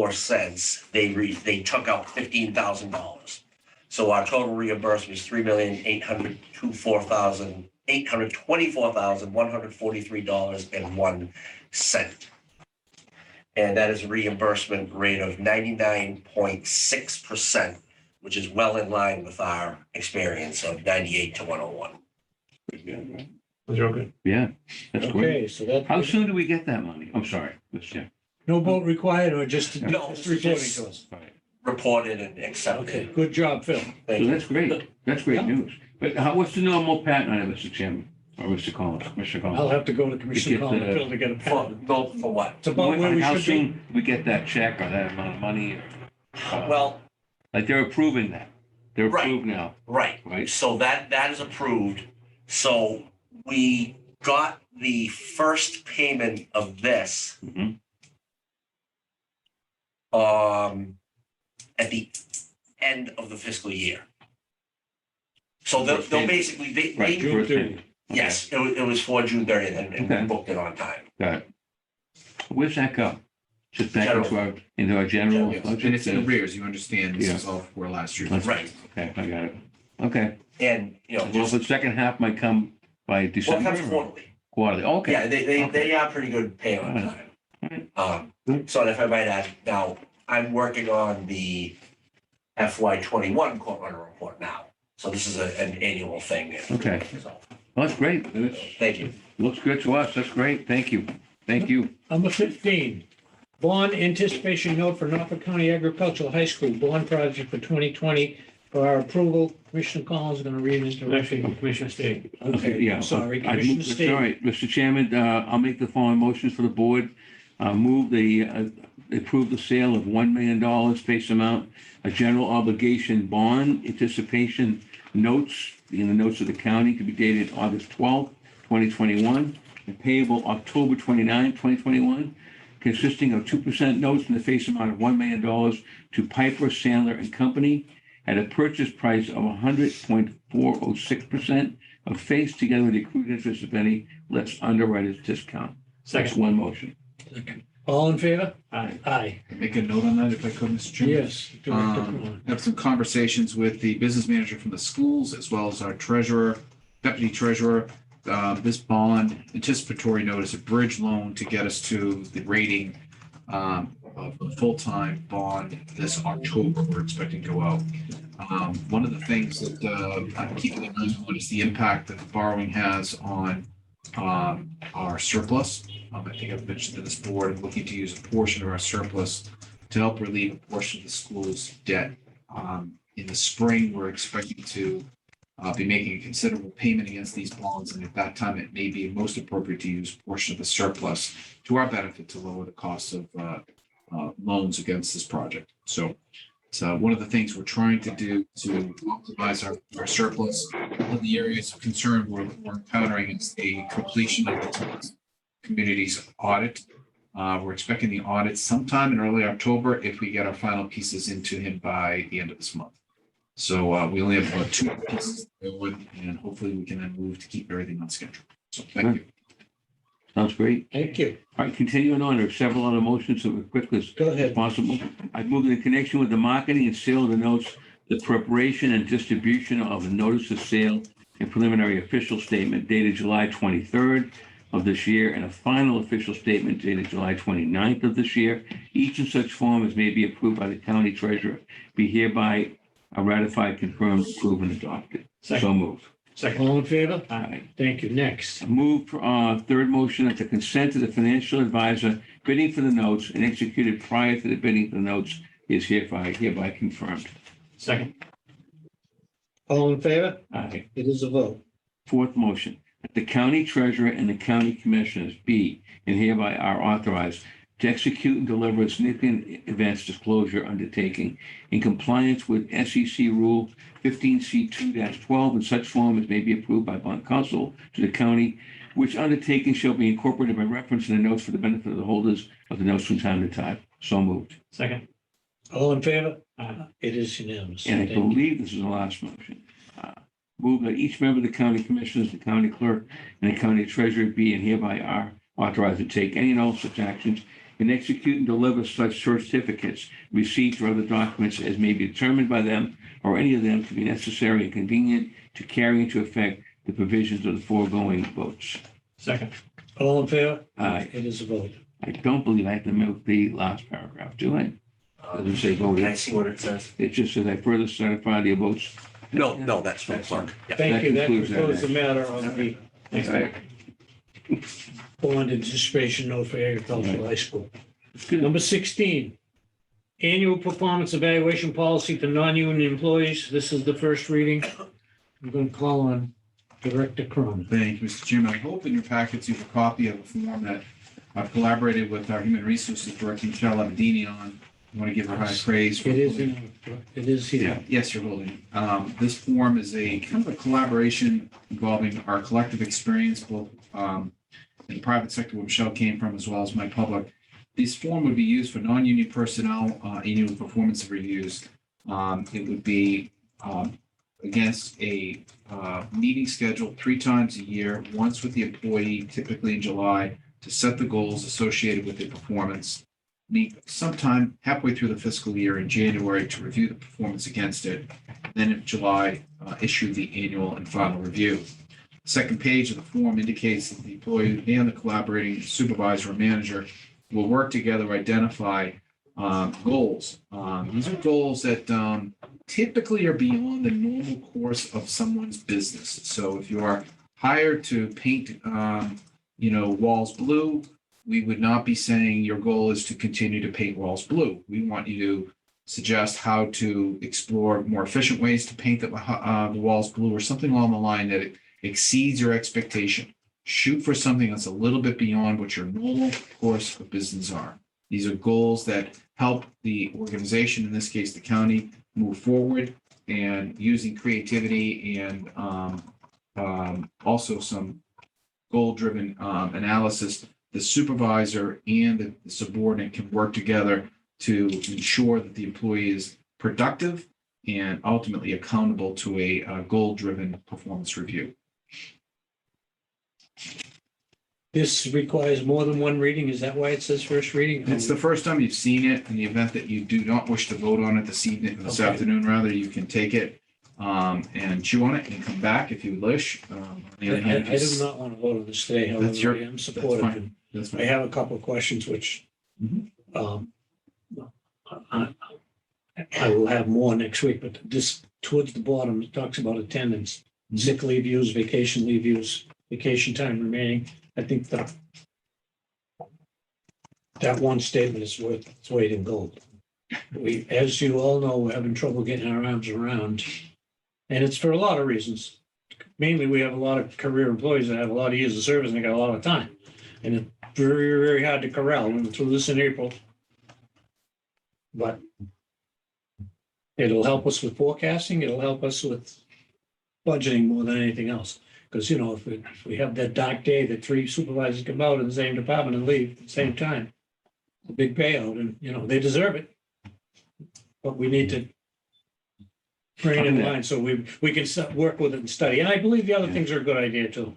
$3,839,330.04, they took out $15,000. So our total reimbursement is $3,824,143.01. And that is a reimbursement rate of 99.6%, which is well in line with our experience of 98 to 101. Was it okay? Yeah, that's great. Okay, so that. How soon do we get that money? I'm sorry, Mr. Chair. No vote required or just No, just reporting just- to us? All right. Reported and accepted. Okay, good job, Phil. Thank So you. that's great. That's great news. But what's the normal pattern on it, Mr. Chairman? Or Mr. Collins, Mr. I'll Collins? have to go to Commissioner get Collins the- Phil to get a For, pen. no, for what? It's about where we How should be. soon we get that check or that amount of money? Well, Like they're approving that. They're Right. approved now, right. right? So that is approved. So we got the first payment of this Mhm. at the end of the fiscal year. So they'll First payment. basically, they, Right. June first 30th. payment. Okay, yes, it was for June 30th and we Okay. booked it on time. Got it. Where's that go? Just back General. into our general Yes. budget? And it's in arrears, you understand, this is all for last year. That's- Right. Okay, I got it. Okay. And, Well, just, the second half might come by well, it December? comes or quarterly. Quarterly, okay. Yeah, they Okay. are pretty good paying on Alright. time. Good. So if I might add, now, I'm working on the FY 21 court runner report now. So this is an annual thing. Okay. So, Well, that's great. thank you. Looks good to us. That's great. Thank you. Thank you. Number 15, bond anticipation note for Norfolk County Agricultural High School bond project for 2020 for our approval. Commissioner Collins is going to read it into Actually, Commissioner State. Okay, Yeah. sorry, I Commissioner move- State. All right, Mr. Chairman, I'll make the following motions for the board. Move approve the sale of $1 million face amount, a general obligation bond anticipation notes, in the notes of the county to be dated August 12th, 2021, and payable October 29th, 2021, consisting of 2% notes in the face amount of $1 million to Piper Sandler and Company at a purchase price of 100.406% of face, together with the accrued interest, if any, less underwriter's discount. That's Second. one motion. All in favor? Aye. Aye. Make a note on that if I could, Mr. Chairman. Yes. Director Cronin. Have some conversations with the business manager from the schools as well as our treasurer, deputy treasurer. This bond anticipatory note is a bridge loan to get us to the rating of a full-time bond this October. We're expecting to go out. One of the things that I'm keeping an eye on is the impact that the borrowing has on our surplus. I think I've mentioned to this board, I'm looking to use a portion of our surplus to help relieve a portion of the school's debt. In the spring, we're expecting to be making a considerable payment against these bonds, and at that time, it may be most appropriate to use a portion of the surplus to our benefit to lower the cost of loans against this project. So one of the things we're trying to do to optimize our surplus. One of the areas of concern we're encountering is the completion of the community's audit. We're expecting the audit sometime in early October if we get our final pieces into him by the end of this month. So we only have about 2 pieces to go with, and hopefully we can then move to keep everything on schedule. So thank you. Sounds great. Thank you. All right, continuing on, there are several other motions, so as quickly as Go ahead. possible. I move in connection with the marketing and sale of the notes the preparation and distribution of a notice of sale and preliminary official statement dated July 23rd of this year, and a final official statement dated July 29th of this year, each in such form as may be approved by the county treasurer, be hereby ratified, confirmed, approved, and adopted. So Second. moved. Second. All in favor? Aye. Thank you. Next. Move, third motion, that the consent of the financial advisor bidding for the notes and executed prior to the bidding for the notes is hereby confirmed. Second. All in favor? Aye. It is a vote. Fourth motion, that the county treasurer and the county commissioners be and hereby are authorized to execute and deliver a significant events disclosure undertaking in compliance with SEC Rule 15C2-12 in such form as may be approved by bond counsel to the county, which undertaking shall be incorporated by reference in the notes for the benefit of the holders of the notes from time to time. So moved. Second. All in favor? Aye. It is unanimous. And I Thank you. believe this is the last motion. Move that each member of the county commissioners, the county clerk, and the county treasurer be and hereby are authorized to take any and all such actions and execute and deliver such certificates, receipts, or other documents as may be determined by them or any of them to be necessary and convenient to carry into effect the provisions of the foregoing votes. Second. All in favor? Aye. It is a vote. I don't believe I have to move the last paragraph, do I? Doesn't say vote. Can I see what it says? It just says I further certify the votes. No, that's from the clerk. Yeah. Thank you. That concludes that, concludes the matter on the Thanks, All right. bond anticipation note for agricultural high school. It's good. Number 16, annual performance evaluation policy for non-union employees. This is the first reading. I'm going to call on Director Cronin. Thank you, Mr. Chairman. I hope in your packets you have a copy of a form that I've collaborated with our Human Resources Director, Michelle Abedini, on. I want to give her high praise. for It is, pulling- it is here. Yes, you're holding it. This form is a kind of a collaboration involving our collective experience, both in the private sector where Michelle came from, as well as my public. This form would be used for non-union personnel, annual performance reviews. It would be against a meeting scheduled 3 times a year, once with the employee, typically in July, to set the goals associated with their performance. Meet sometime halfway through the fiscal year in January to review the performance against it. Then in July, issue the annual and final review. The second page of the form indicates that the employee and the collaborating supervisor or manager will work together to identify goals. These are goals that typically are beyond the normal course of someone's business. So if you are hired to paint, walls blue, we would not be saying your goal is to continue to paint walls blue. We want you to suggest how to explore more efficient ways to paint the walls blue, or something along the line that exceeds your expectation. Shoot for something that's a little bit beyond what your normal course of business are. These are goals that help the organization, in this case, the county, move forward, and using creativity and also some goal-driven analysis. The supervisor and the subordinate can work together to ensure that the employee is productive and ultimately accountable to a goal-driven performance review. This requires more than one reading. Is that why it says first reading? It's the first time you've seen it. In the event that you do not wish to vote on it this Okay. afternoon, rather, you can take it and chew on it and come back if you wish. On the other hand, I do not want to vote on this today. However, That's your- I am that's supportive. fine. That's I fine. have a couple of questions which Mhm. I will have more next week, but this towards the bottom, it talks about attendance, Mhm. sick leave use, vacation leave use, vacation time remaining. I think that one statement is worth its weight in gold. We, as you all know, we're having trouble getting our arms around, and it's for a lot of reasons. Mainly, we have a lot of career employees that have a lot of years of service and they got a lot of time. And it's very, very hard to corral. We went through this in April. But it'll help us with forecasting. It'll help us with budgeting more than anything else. Because, if we have that dark day that 3 supervisors come out in the same department and leave at the same time, it's a big payout and, they deserve it. But we need to bring it in line so we can work with it and study. And I believe the other things are a good idea too.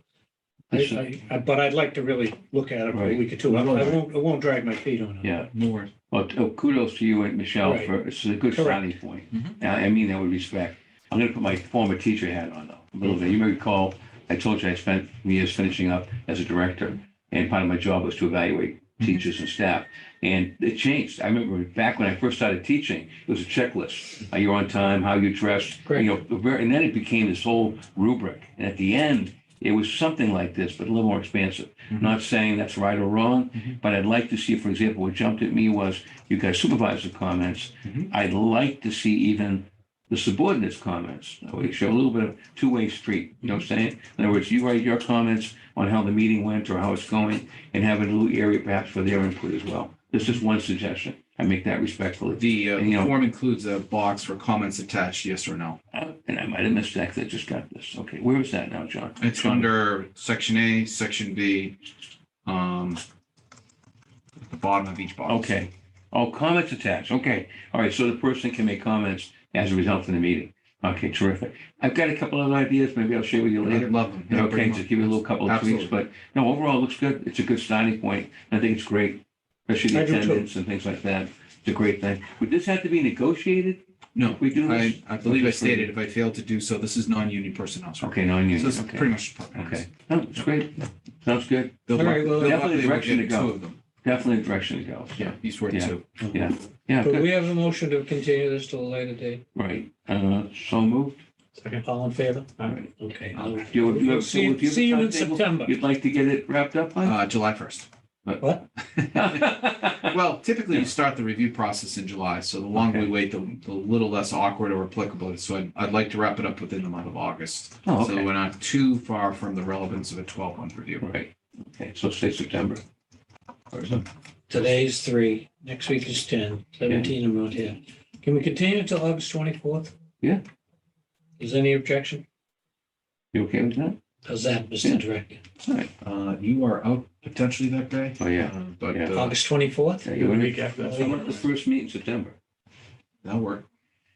But I'd like to really look at it for a Right. week or two. I won't drag my feet on it. Yeah. More. Well, kudos to you and Michelle Right. for, it's a good Correct. starting point. Mhm. I mean that with respect. I'm gonna put my former teacher hat on though, a little bit. You may recall, I told you I spent years finishing up as a director, and part of my job was to evaluate teachers and staff. And it changed. I remember back when I first started teaching, it was a checklist. Are you on time? How you dressed? Correct. You know, and then it became this whole rubric. And at the end, it was something like this, but a little more expansive. Mhm. Not saying that's right or wrong, Mhm. but I'd like to see, for example, what jumped at me was you guys supervisor comments. Mhm. I'd like to see even the subordinates' comments. We show a little bit of two-way street, you know what I'm saying? In other words, you write your comments on how the meeting went or how it's going, and have a little area perhaps for their input as well. This is one suggestion. I make that respectfully. The And, you know, form includes a box for comments attached, yes or no. And I might have missed that 'cause I just got this. Okay, where is that now, John? It's under section A, section B, at the bottom of each box. Okay. Oh, comments attached. Okay. All right. So the person can make comments as a result of the meeting. Okay, terrific. I've got a couple of ideas. Maybe I'll share with you I later. love them. Yeah, Okay, bring them just up. give you a little couple of tweaks, Absolutely. but no, overall it looks good. It's a good starting point. I think it's great, especially the I do too. attendance and things like that. It's a great thing. Would this have to be negotiated? No, We do this? I believe I stated if I failed to do so, this is non-union personnel. sir. Okay, So non-union. it's Okay. pretty much. department heads. Okay. No, it's great. Sounds good. They'll All right, well, they'll definitely luckily direction get to go. two of them. Definitely a direction to go. Yeah, eastward Yeah. two. Yeah. Yeah. But Good. we have a motion to continue this till a later date. Right. So moved. All in favor? All right. Okay. You have, See do you have see a you in timetable September. You'd like to get it wrapped up on? July 1st. What? Well, typically you start the review process in July, so the longer we Okay. wait, the little less awkward or applicable. So I'd like to wrap it up within the month of August. Oh, So okay. we're not too far from the relevance of a 12-month review. Right. Okay. So say September. Or something. Today's 3, next week is 10, 17 I'm not here. Can we continue until August 24th? Yeah. Is any objection? You okay with that? How's that, Mr. Yeah. Director? All right. You are out potentially that day. Oh, yeah. But Yeah. August 24th? Yeah, you want Week to, after that. how about the first meet in September? that'll work.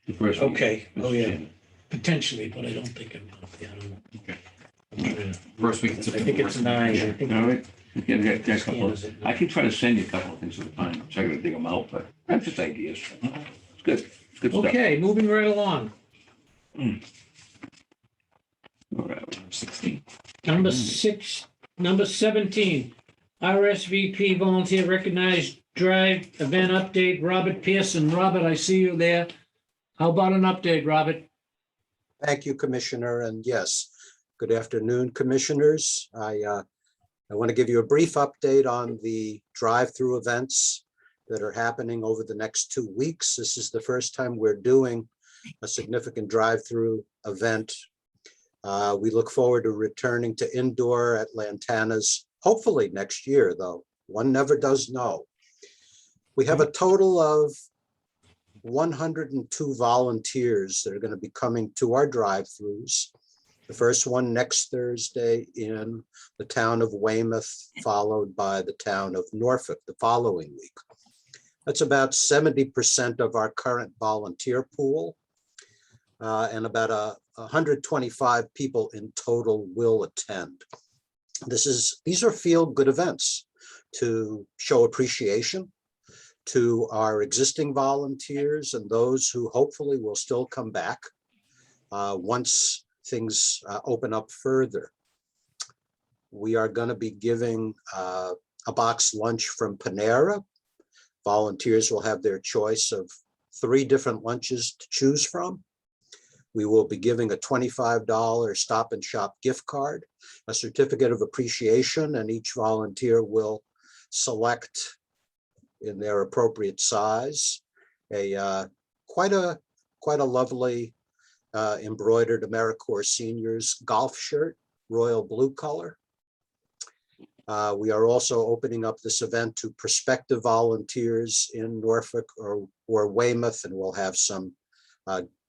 The first. meet. Okay, oh, Mr. yeah, Chairman. potentially, but I don't think I'm, I don't know. Okay. I'm trying to- First week in I September. think it's 9. I think. All right. Okay, I got a couple of, Scan is it? I can try to send you a couple of things at a time. So I gotta dig them out, but that's just ideas. It's good. It's good stuff. Okay, moving right along. All right. 16. Number 17, RSVP volunteer recognized drive event update, Robert Pearson. Robert, I see you there. How about an update, Robert? Thank you, Commissioner. And yes, good afternoon, Commissioners. I want to give you a brief update on the drive-through events that are happening over the next 2 weeks. This is the first time we're doing a significant drive-through event. We look forward to returning to indoor at Lantana's, hopefully next year, though. One never does know. We have a total of 102 volunteers that are going to be coming to our drive-throughs. The first one next Thursday in the town of Weymouth, followed by the town of Norfolk the following week. That's about 70% of our current volunteer pool. And about 125 people in total will attend. These are feel-good events to show appreciation to our existing volunteers and those who hopefully will still come back once things open up further. We are going to be giving a box lunch from Panera. Volunteers will have their choice of 3 different lunches to choose from. We will be giving a $25 Stop and Shop gift card, a certificate of appreciation, and each volunteer will select in their appropriate size quite a lovely embroidered AmeriCorps Seniors golf shirt, royal blue color. We are also opening up this event to prospective volunteers in Norfolk or Weymouth, and we'll have some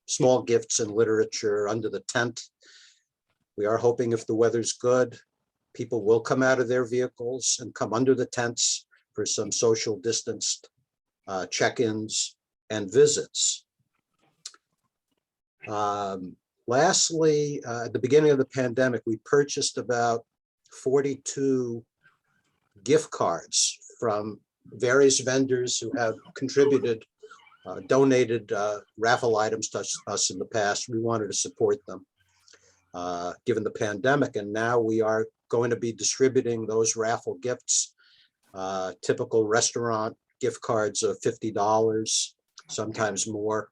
small gifts and literature under the tent. We are hoping if the weather's good, people will come out of their vehicles and come under the tents for some social distanced check-ins and visits. Lastly, at the beginning of the pandemic, we purchased about 42 gift cards from various vendors who have contributed, donated raffle items to us in the past. We wanted to support them given the pandemic, and now we are going to be distributing those raffle gifts, typical restaurant gift cards of $50, sometimes more.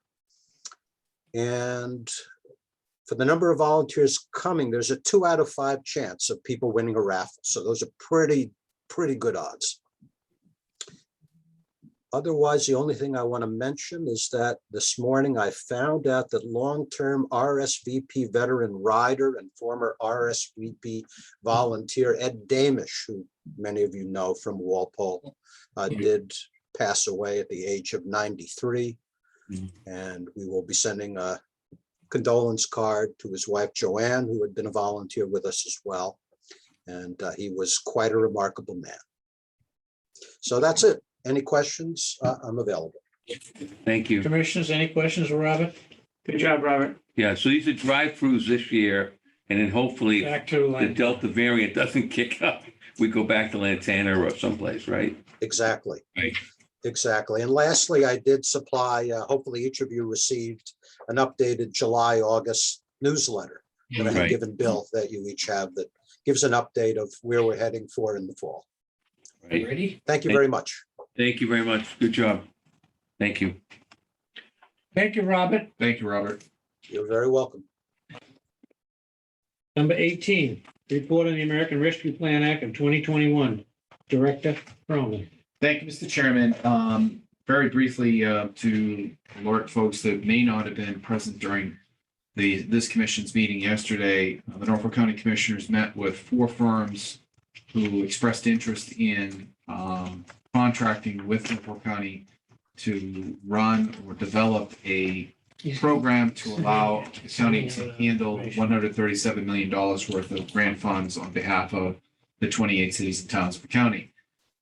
And for the number of volunteers coming, there's a 2 out of 5 chance of people winning a raffle. So those are pretty good odds. Otherwise, the only thing I want to mention is that this morning I found out that long-term RSVP veteran rider and former RSVP volunteer Ed Damish, who many of you know from Walpole, did pass away at the age of 93. And we will be sending a condolence card to his wife, Joanne, who had been a volunteer with us as well. And he was quite a remarkable man. So that's it. Any questions? I'm available. Thank you. Commissioners, any questions, Robert? Good job, Robert. Yeah, so these are drive-throughs this year, and then hopefully Back to the like, Delta variant doesn't kick up. We go back to Lantana or someplace, right? Exactly. Right. Exactly. And lastly, I did supply, hopefully each of you received an updated July, August newsletter that I had Right. given Bill, that you each have, that gives an update of where we're heading for in the fall. Right. ready? Thank you very much. Thank you very much. Good job. Thank you. Thank you, Robert. Thank you, Robert. You're very welcome. Number 18, report on the American Rescue Plan Act of 2021. Director Cronin. Thank you, Mr. Chairman. Very briefly, to alert folks that may not have been present during this commission's meeting yesterday, the Norfolk County Commissioners met with 4 firms who expressed interest in contracting with Norfolk County to run or develop a program to allow the county to handle $137 million worth of grant funds on behalf of the 28 cities and towns of the county.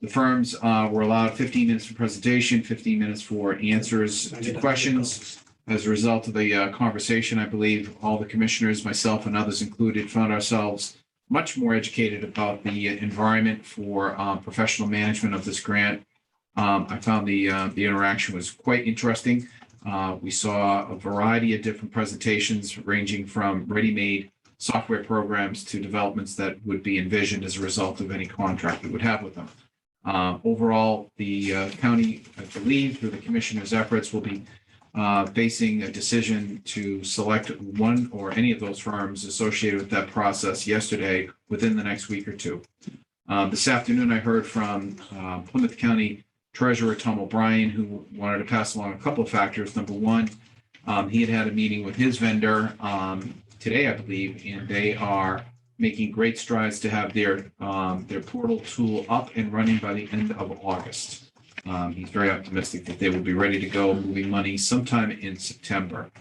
The firms were allowed 15 minutes for presentation, 15 minutes for answers to questions. As a result of the conversation, I believe all the commissioners, myself and others included, found ourselves much more educated about the environment for professional management of this grant. I found the interaction was quite interesting. We saw a variety of different presentations ranging from ready-made software programs to developments that would be envisioned as a result of any contract we would have with them. Overall, the county, I believe, through the commissioner's efforts, will be facing a decision to select one or any of those firms associated with that process yesterday within the next week or two. This afternoon, I heard from Plymouth County Treasurer Tom O'Brien, who wanted to pass along a couple of factors. Number one, he had a meeting with his vendor today, I believe, and they are making great strides to have their portal tool up and running by the end of August. He's very optimistic that they will be ready to go, moving money sometime in September.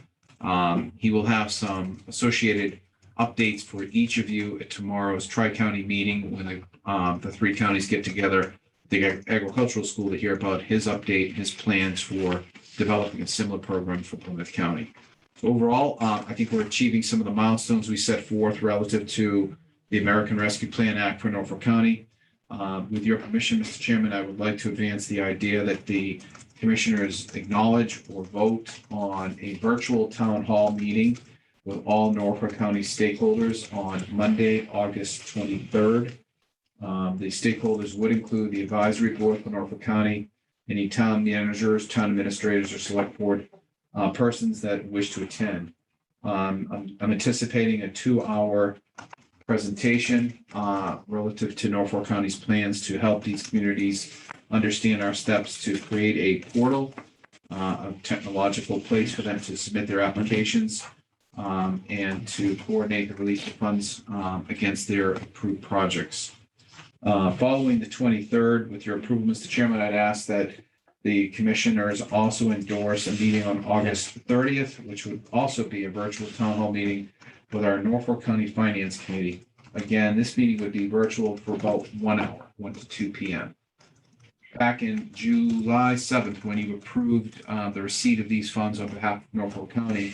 He will have some associated updates for each of you at tomorrow's Tri-County meeting when the 3 counties get together, the agricultural school, to hear about his update, his plans for developing a similar program for Plymouth County. So overall, I think we're achieving some of the milestones we set forth relative to the American Rescue Plan Act for Norfolk County. With your permission, Mr. Chairman, I would like to advance the idea that the commissioners acknowledge or vote on a virtual town hall meeting with all Norfolk County stakeholders on Monday, August 23rd. The stakeholders would include the advisory board for Norfolk County, any town managers, town administrators, or select board persons that wish to attend. I'm anticipating a 2-hour presentation relative to Norfolk County's plans to help these communities understand our steps to create a portal, a technological place for them to submit their applications, and to coordinate the release of funds against their approved projects. Following the 23rd, with your approval, Mr. Chairman, I'd ask that the commissioners also endorse a meeting on August 30th, which would also be a virtual town hall meeting with our Norfolk County Finance Committee. Again, this meeting would be virtual for about 1 hour, 1 to 2 p.m. Back in July 7th, when you approved the receipt of these funds on behalf of Norfolk County,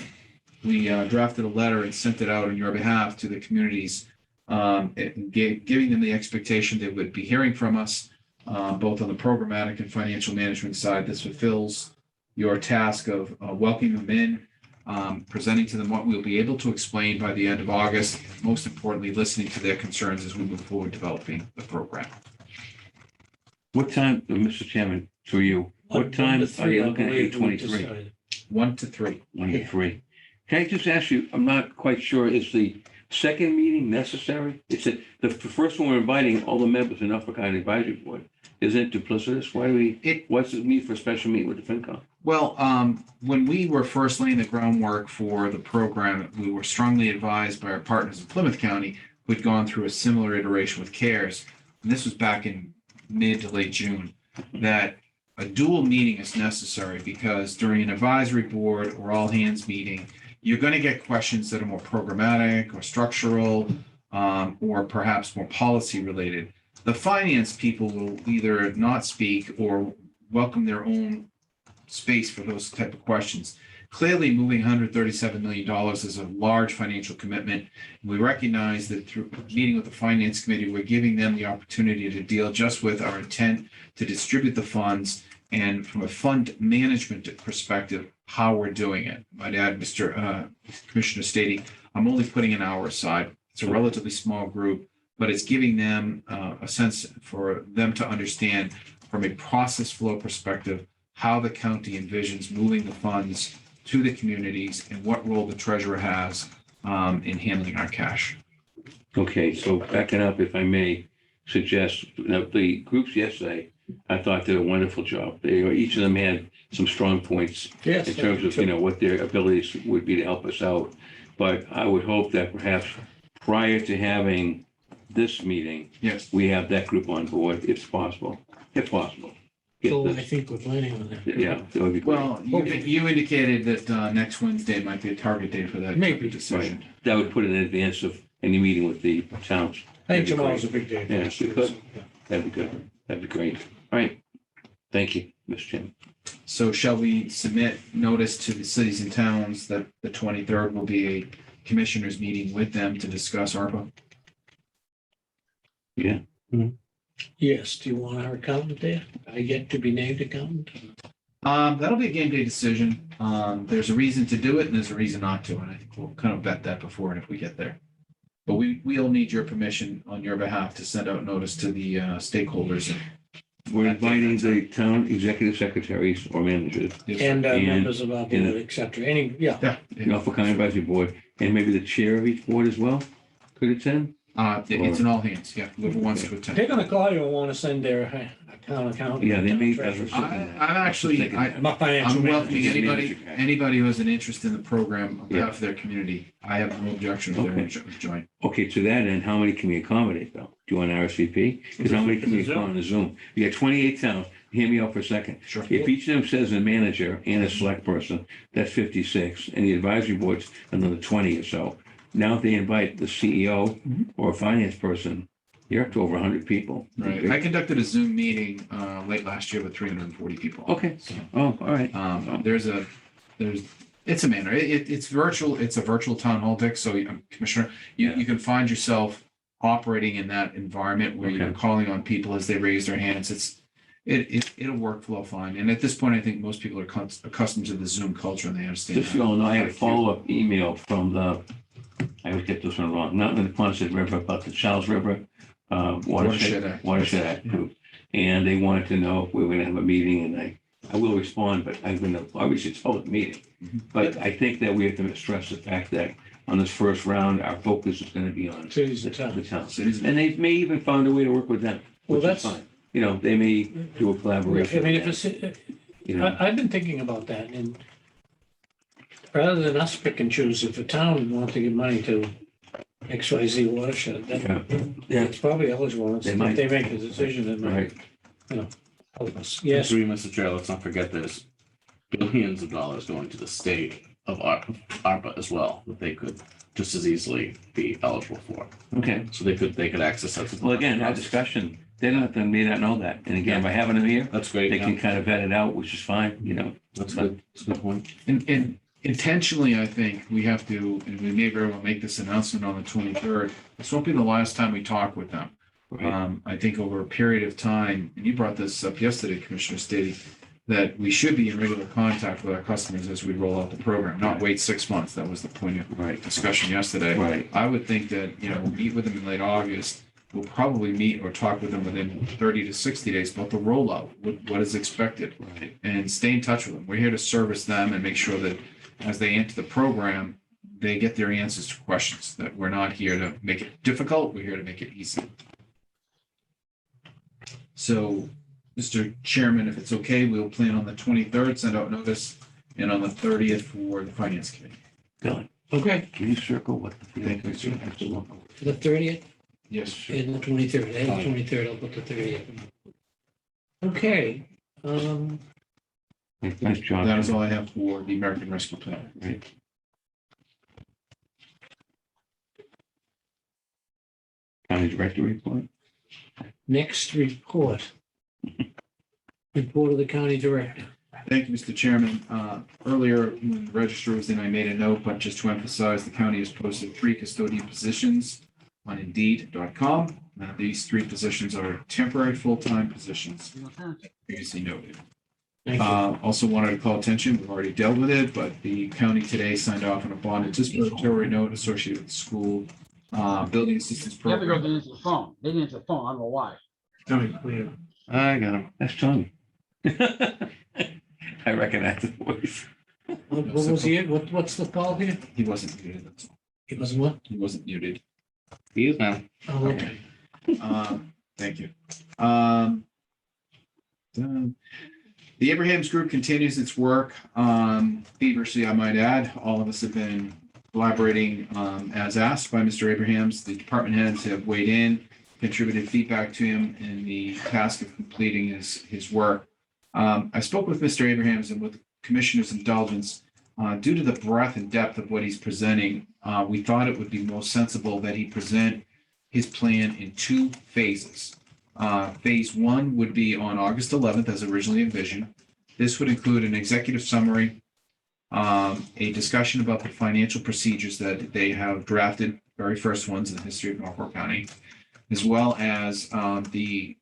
we drafted a letter and sent it out on your behalf to the communities giving them the expectation they would be hearing from us, both on the programmatic and financial management side. This fulfills your task of welcoming them in, presenting to them what we'll be able to explain by the end of August, most importantly, listening to their concerns as we move forward developing the program. What time, Mr. Chairman, through you, what time are you looking at 8:23? 1 to 3. 1 to 3. Can I just ask you, I'm not quite sure, is the second meeting necessary? It's the first one we're inviting all the members of Norfolk County Advisory Board. Isn't it duplicitous? What's the need for a special meeting with the FinCom? Well, when we were first laying the groundwork for the program, we were strongly advised by our partners in Plymouth County, who'd gone through a similar iteration with CARES, and this was back in mid to late June, that a dual meeting is necessary because during an advisory board or all hands meeting, you're going to get questions that are more programmatic or structural, or perhaps more policy related. The finance people will either not speak or welcome their own space for those type of questions. Clearly, moving $137 million is a large financial commitment. We recognize that through meeting with the Finance Committee, we're giving them the opportunity to deal just with our intent to distribute the funds and from a fund management perspective, how we're doing it. I'd add, Mr. Commissioner Stady, I'm only putting an hour aside. It's a relatively small group, but it's giving them a sense for them to understand from a process flow perspective, how the county envisions moving the funds to the communities and what role the treasurer has in handling our cash. Okay, so backing up, if I may suggest, the groups yesterday, I thought did a wonderful job. Each of them had some strong points Yes. in terms of, what their abilities would be to help us out. But I would hope that perhaps prior to having this meeting, Yes. we have that group on board, if possible. Get So I this. think we're planning on that. Yeah, that would be great. Well, you indicated that next Wednesday might be a target date for that Maybe. decision. That would put it in advance of any meeting with the towns. I think tomorrow's a big day. Yeah, if we could. That'd be good. That'd be great. All right. Thank you, Mr. Chairman. So shall we submit notice to the cities and towns that the 23rd will be a commissioners meeting with them to discuss ARPA? Yeah. Yes, do you want our accountant there? I get to be named accountant? That'll be a game day decision. There's a reason to do it and there's a reason not to, and I think we'll kind of vet that before and if we get there. But we'll need your permission on your behalf to send out notice to the stakeholders. We're inviting the town executive secretaries or managers, And And- members of our board, et cetera. Yeah. Norfolk County Advisory Board, and maybe the chair of each board as well could attend? It's in all hands, yeah, whoever wants to attend. They're gonna call you and want to send their accountant. Yeah, they may. treasurer. I'm My financial I'm welcoming manager. anybody who has an interest in the program on behalf of their community. I have no objection if Okay. they're join. Okay, to that end, how many can we accommodate though? Do you want RSVP? Because how many can we accommodate on the Zoom? You got 28 towns. Hear me out for a second. Sure. If each of them says a manager and a select person, that's 56, and the advisory board's another 20 or so. Now, if they invite the CEO or a finance person, you're up to over 100 people. Right. I conducted a Zoom meeting late last year with 340 people. Okay. So, Oh, all right. it's a manner. It's virtual. It's a virtual town hall, Dick. So, Commissioner, you can find yourself operating in that environment where you're Okay. calling on people as they raise their hands. It'll workflow fine. And at this point, I think most people are accustomed to the Zoom culture and they understand. Just so you all know, I had a follow-up email from I always get this one wrong, not in the Quonset River, but the Charles River Watershed Act. Watershed Act group. And they wanted to know if we were going to have a meeting, and I will respond, but I've been, obviously it's a public meeting. Mhm. But I think that we have to stress the fact that on this first round, our focus is going to be on Cities the and towns. towns. Cities and- And they may even find a way to work with them, Well, which is that's- fine. They may do a collaboration. I mean, if with it's, them, you know. I've been thinking about that, and rather than us pick and choose, if a town wants to give money to XYZ watershed, then Yeah, it's probably eligible. They If might. they make a decision, it might right. help us. Yes, Through you, Mr. Chair, let's not forget there's billions of dollars going to the state of ARPA as well, that they could just as easily be eligible for. Okay. So they could access that. Well, again, our discussion, they may not know that. And again, by having them here, That's great. they yeah. can kind of vet it out, which is fine. That's good. That's a good point. And intentionally, I think we have to, and we may very well make this announcement on the 23rd. This won't be the last time we talk with them. Right. I think over a period of time, and you brought this up yesterday, Commissioner Stady, that we should be in regular contact with our customers as we roll out the program, not wait 6 months. That was the point of Right. discussion yesterday. Right. I would think that, we'll meet with them in late August. We'll probably meet or talk with them within 30 to 60 days about the rollout, what is expected, Right. and stay in touch with them. We're here to service them and make sure that as they enter the program, they get their answers to questions, that we're not here to make it difficult, we're here to make it easy. So, Mr. Chairman, if it's okay, we'll plan on the 23rd, send out notice, and on the 30th for the Finance Committee. Bill, Okay, can you circle what the? Thank you, sir. the 30th Yes, sir. and the 23rd. And the 23rd, I'll put the 30th. Okay. Nice job. That is all I have for the American Rescue Plan. Right. County Director report. Next report. Report of the county director. Thank you, Mr. Chairman. Earlier, when the register was in, I made a note, but just to emphasize, the county has posted 3 custodian positions on Indeed.com. These 3 positions are temporary full-time positions, previously noted. Thank you. Also wanted to call attention, we've already dealt with it, but the county today signed off on a bond anticipatory note associated with the school building assistance The other girl program. didn't answer the phone. They didn't answer the phone. I don't know why. I got him. That's Tony. I recognize the voice. What was he, what's the call here? He wasn't muted, that's all. It was what? He wasn't muted. He is now. Oh, okay. Thank you. The Abrahams Group continues its work feverishly, I might add. All of us have been collaborating as asked by Mr. Abrahams. The department heads have weighed in, contributed feedback to him in the task of completing his work. I spoke with Mr. Abrahams, and with the commissioner's indulgence, due to the breadth and depth of what he's presenting, we thought it would be most sensible that he present his plan in 2 phases. Phase 1 would be on August 11th as originally envisioned. This would include an executive summary, a discussion about the financial procedures that they have drafted, very first ones in the history of Norfolk County, as well as the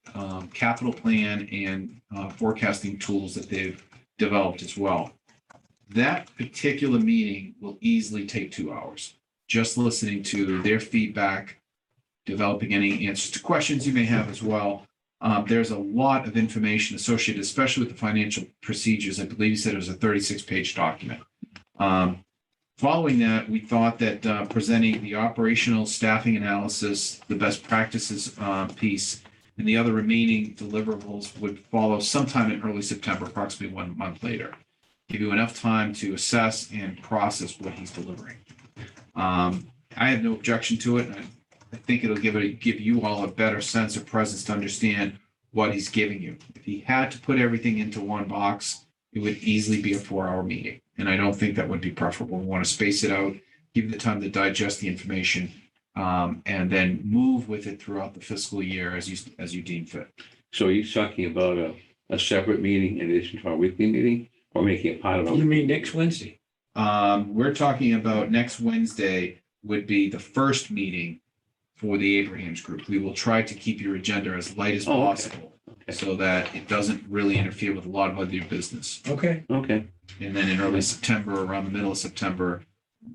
capital plan and forecasting tools that they've developed as well. That particular meeting will easily take 2 hours, just listening to their feedback, developing any answers to questions you may have as well. There's a lot of information associated, especially with the financial procedures. I believe you said it was a 36-page document. Following that, we thought that presenting the operational staffing analysis, the best practices piece, and the other remaining deliverables would follow sometime in early September, approximately 1 month later. Give you enough time to assess and process what he's delivering. I have no objection to it. And I think it'll give you all a better sense of presence to understand what he's giving you. If he had to put everything into one box, it would easily be a 4-hour meeting. And I don't think that would be preferable. We want to space it out, give you the time to digest the information, and then move with it throughout the fiscal year as you deem fit. So are you talking about a separate meeting in addition to our weekly meeting, or making it part of You it? mean next Wednesday? We're talking about next Wednesday would be the first meeting for the Abrahams Group. We will try to keep your agenda as light as Oh, okay. possible Okay. so that it doesn't really interfere with a lot of other business. Okay. Okay. And then in early September, around the middle of September,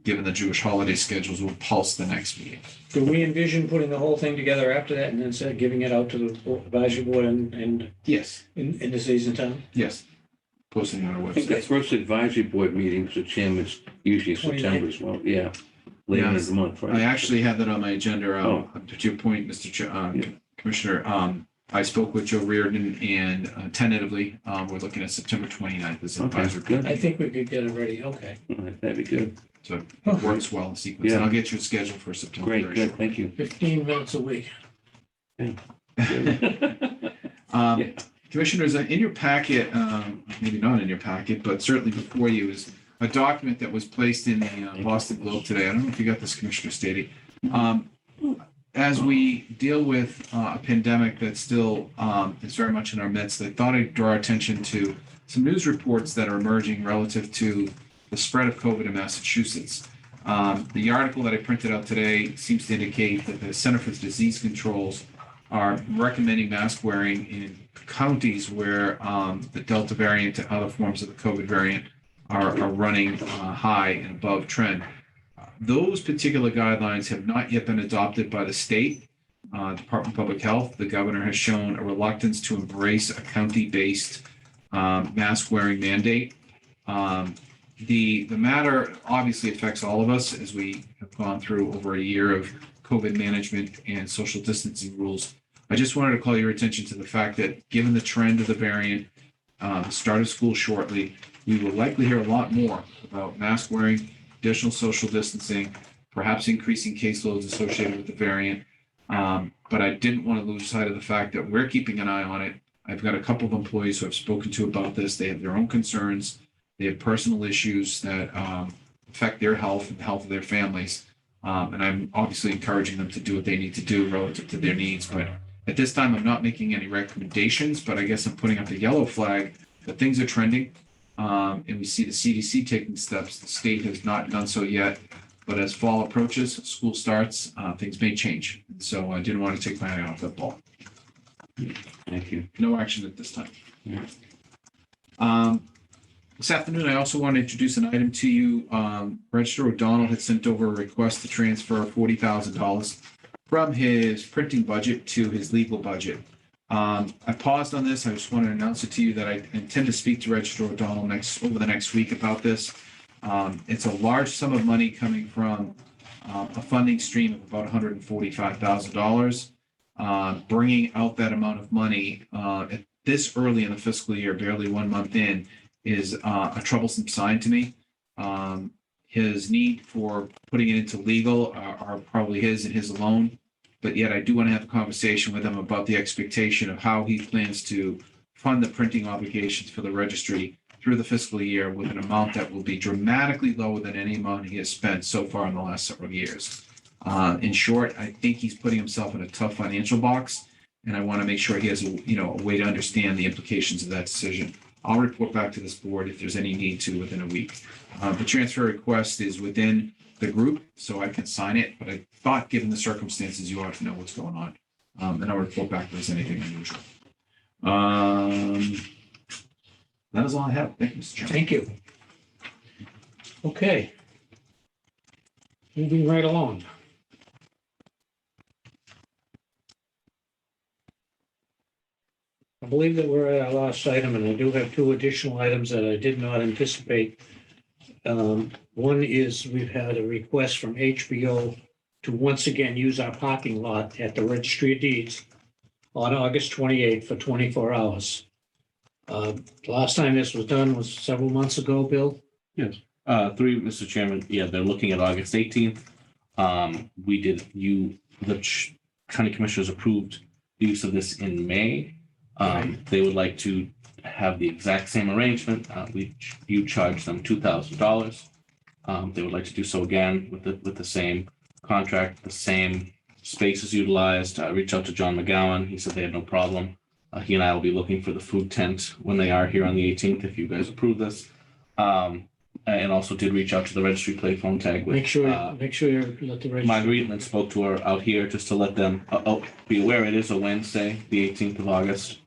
given the Jewish holiday schedules, we'll pulse the next meeting. Do we envision putting the whole thing together after that and then giving it out to the advisory board and Yes, in the season time? yes. Posting on our I think the website. first advisory board meeting, Mr. Chairman, is usually in 29th. September as well. Yeah. Later in Yes. the month, right? I actually had that on my agenda. Oh. To your point, Mr. Yeah. Commissioner, I spoke with Joe Reardon and tentatively, we're looking at September 29th as an Okay, advisory. good. I think we could get it ready. Okay. All right, that'd be good. So it works well in sequence. And Yeah. I'll get you a schedule for September. Great, very good, shortly. thank you. 15 minutes a week. Um, Yeah. Commissioners, in your packet, maybe not in your packet, but certainly before you is a document that was placed in the Boston Globe today. I don't know if you got this, Commissioner Stady. As we deal with a pandemic that still is very much in our midst, I thought I'd draw attention to some news reports that are emerging relative to the spread of COVID in Massachusetts. The article that I printed out today seems to indicate that the Center for Disease Controls are recommending mask wearing in counties where the Delta variant and other forms of the COVID variant are running high and above trend. Those particular guidelines have not yet been adopted by the state Department of Public Health. The governor has shown a reluctance to embrace a county-based mask wearing mandate. The matter obviously affects all of us as we have gone through over a year of COVID management and social distancing rules. I just wanted to call your attention to the fact that given the trend of the variant, the start of school shortly, we will likely hear a lot more about mask wearing, additional social distancing, perhaps increasing caseloads associated with the variant. But I didn't want to lose sight of the fact that we're keeping an eye on it. I've got a couple of employees who I've spoken to about this. They have their own concerns. They have personal issues that affect their health and the health of their families. And I'm obviously encouraging them to do what they need to do relative to their needs. But at this time, I'm not making any recommendations, but I guess I'm putting up the yellow flag that things are trending. And we see the CDC taking steps. The state has not done so yet. But as fall approaches, school starts, things may change. So I didn't want to take my eye off that ball. Thank you. No action at this time. Yeah. This afternoon, I also want to introduce an item to you. Register O'Donnell had sent over a request to transfer $40,000 from his printing budget to his legal budget. I paused on this. I just want to announce it to you that I intend to speak to Register O'Donnell over the next week about this. It's a large sum of money coming from a funding stream of about $145,000. Bringing out that amount of money at this early in the fiscal year, barely 1 month in, is a troublesome sign to me. His need for putting it into legal are probably his and his alone, but yet I do want to have a conversation with him about the expectation of how he plans to fund the printing obligations for the registry through the fiscal year with an amount that will be dramatically lower than any amount he has spent so far in the last several years. In short, I think he's putting himself in a tough financial box, and I want to make sure he has a way to understand the implications of that decision. I'll report back to this board if there's any need to within a week. The transfer request is within the group, so I can sign it, but I thought given the circumstances, you ought to know what's going on. And I'll report back if there's anything unusual. That is all I have. Thank you, Mr. Chairman. Thank you. Okay. Moving right along. I believe that we're at our last item, and I do have two additional items that I did not anticipate. One is we've had a request from HBO to once again use our parking lot at the Registry of Deeds on August 28th for 24 hours. Last time this was done was several months ago, Bill. Through Mr. Chairman, yeah, they're looking at August 18th. The county commissioners approved the use of this in May. They would like to have the exact same arrangement. You charge them $2,000. They would like to do so again with the same contract, the same spaces utilized. I reached out to John McGowan. He said they had no problem. He and I will be looking for the food tent when they are here on the 18th, if you guys approve this. And also did reach out to the registry, play phone tag with. Make sure you let the registry. Marguerite, and spoke to her out here just to let them be aware it is a Wednesday, the 18th of August.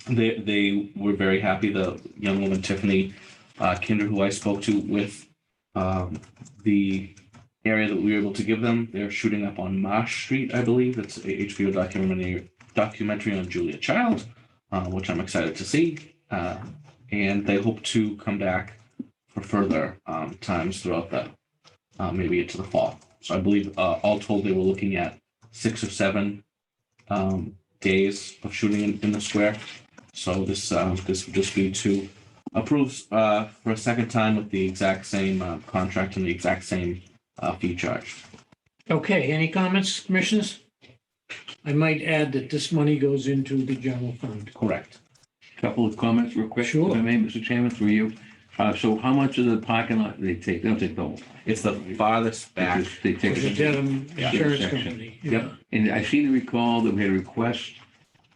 They were very happy. The young woman, Tiffany Kinder, who I spoke to with the area that we were able to give them, they're shooting up on Marsh Street, I believe. It's a HBO documentary on Julia Child, which I'm excited to see. And they hope to come back for further times throughout that, maybe into the fall. So I believe all told, they were looking at 6 or 7 days of shooting in the square. So this would just be to approve for a second time with the exact same contract and the exact same fee charge. Okay, any comments, commissioners? I might add that this money goes into the general fund. Correct. Couple of comments real quick, Sure. if I may, Mr. Chairman, through you. So how much of the parking lot do they take? They don't take the whole. It's the farthest back. They take The it. Dedham Insurance Section. Company. Yep. And I seem to recall that we had a request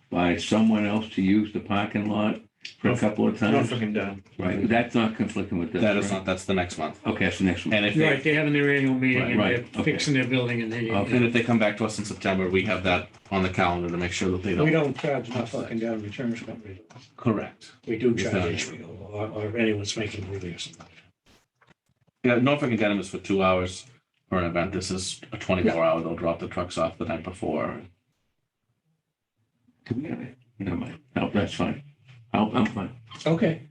by someone else to use the parking lot. for a couple of times. Norfolk and Down. Right, that's not conflicting with this. That is right? not, that's the next month. Okay, that's the next one. And if Right, they, they're having their annual meeting and Right, they're okay. fixing their building and they, Okay. and if they come back to us in September, we have that on the calendar to make sure that they we don't. don't charge Norfolk and Down Returns Company. Correct. We do Is charge that- HBO or anyone's making movies. Yeah, Norfolk and Dedham is for 2 hours for an event. This is a 24-hour. They'll drop the trucks off the night before. Do we have it? Never mind. No, that's fine. I'm fine. Okay,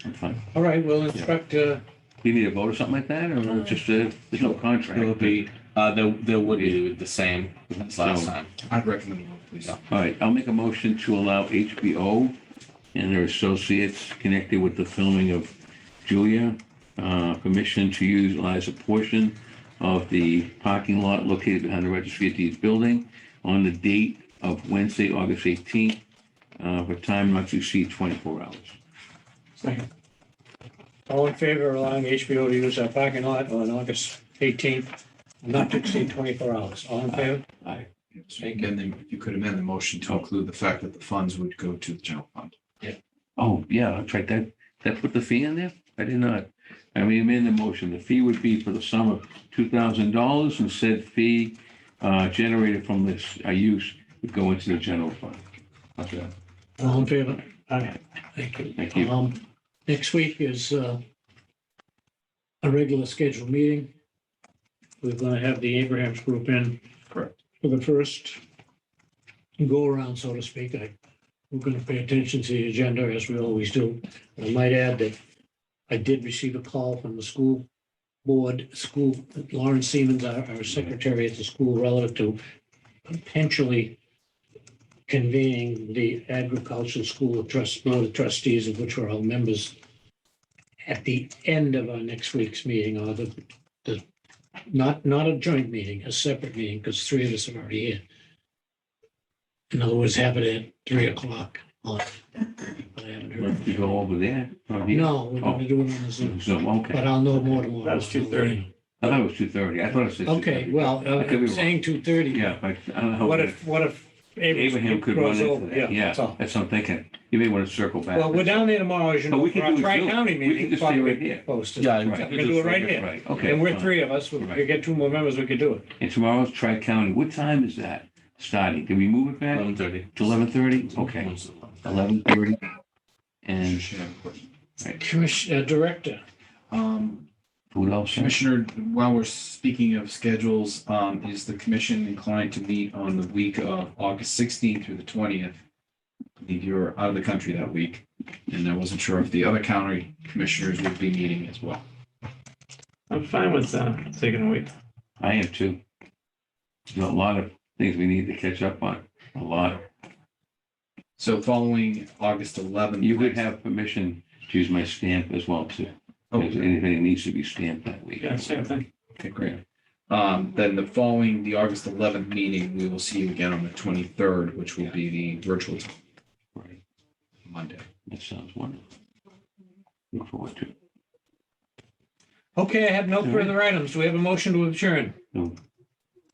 I'm fine. all right, we'll instruct, Do you need a vote or something like that, or just, there's no contract? It will be, there would be the same as last time. I'd recommend a vote, please. All right, I'll make a motion to allow HBO and their associates connected with the filming of Julia, permission to utilize a portion of the parking lot located behind the Registry of Deeds building on the date of Wednesday, August 18th, for time not to exceed 24 hours. second. All in favor of allowing HBO to use our parking lot on August 18th, not to exceed 24 hours. All in favor? Aye. Thank you. And then if you could amend the motion to include the fact that the funds would go to the general fund. Oh, yeah, that's right. That put the fee in there? I did not. I mean, in the motion, the fee would be for the sum of $2,000 and said fee generated from this use would go into the general fund. How's that? All in favor? Aye. Thank you. Thank you. Next week is a regular scheduled meeting. We're going to have the Abrahams group in. Correct. For the first go around, so to speak. We're going to pay attention to the agenda as we always do. I might add that I did receive a call from the school board, Lauren Siemens, our secretary at the school, relative to potentially convening the agricultural school trust board of trustees, of which we're all members, at the end of our next week's meeting, or not a joint meeting, a separate meeting, because three of us are already here. In other words, have it at 3:00 on. But I haven't heard. You go over there? or here? No, we're going to do it on the Zoom, So, okay. but I'll know more tomorrow. That was 2:30. I thought it was 2:30. I thought it said 2:30. Okay, well, I could be I'm wrong. saying 2:30. Yeah, but I don't know. how What it- if Abraham could run goes into over? that. Yeah, that's all. that's what I'm thinking. You may want to circle back. Well, we're down there tomorrow, as you But know, we for can our do it Zoom. tri-county We can meeting. just stay right here. Posted. Yeah, We're we going can to do it right here. Right, okay. And we're fine. three of us. We Right. could get two more members, we could do it. And tomorrow's Tri-County. What time is that starting? Can we move it back 11:30. to 11:30? Okay, 11:30. And Should have a question. Commissioner, Director, food also. Commissioner, while we're speaking of schedules, is the commission inclined to meet on the week of August 16th through the 20th? I believe you're out of the country that week, and I wasn't sure if the other county commissioners would be meeting as well. I'm fine with taking a week. I am too. There's a lot of things we need to catch up on. A lot. So following August 11th. You could have permission to use my stamp as well too. Oh, If anything needs to be stamped that week. Yeah, same thing. okay, great. Then the August 11th meeting, we will see you again on the 23rd, which will be the virtual Right. Monday. That sounds wonderful. Look forward to it. okay, I have no All right. further items. Do we have a motion to adjourn?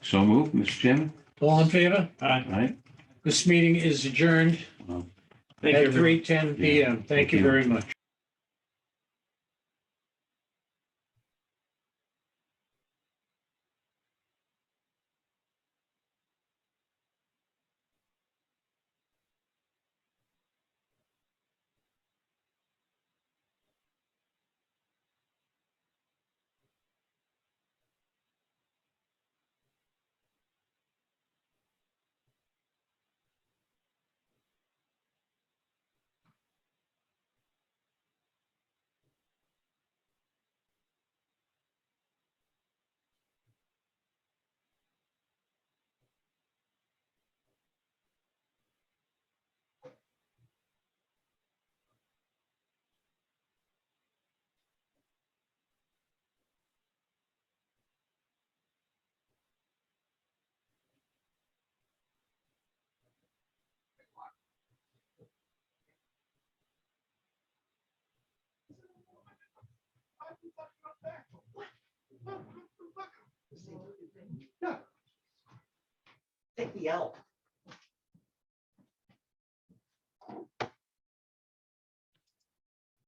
So moved, Mr. Chairman. All in favor? Aye. All right. This meeting is adjourned Thank you, at everyone. 3:10 PM. Thank you very much. Take the L.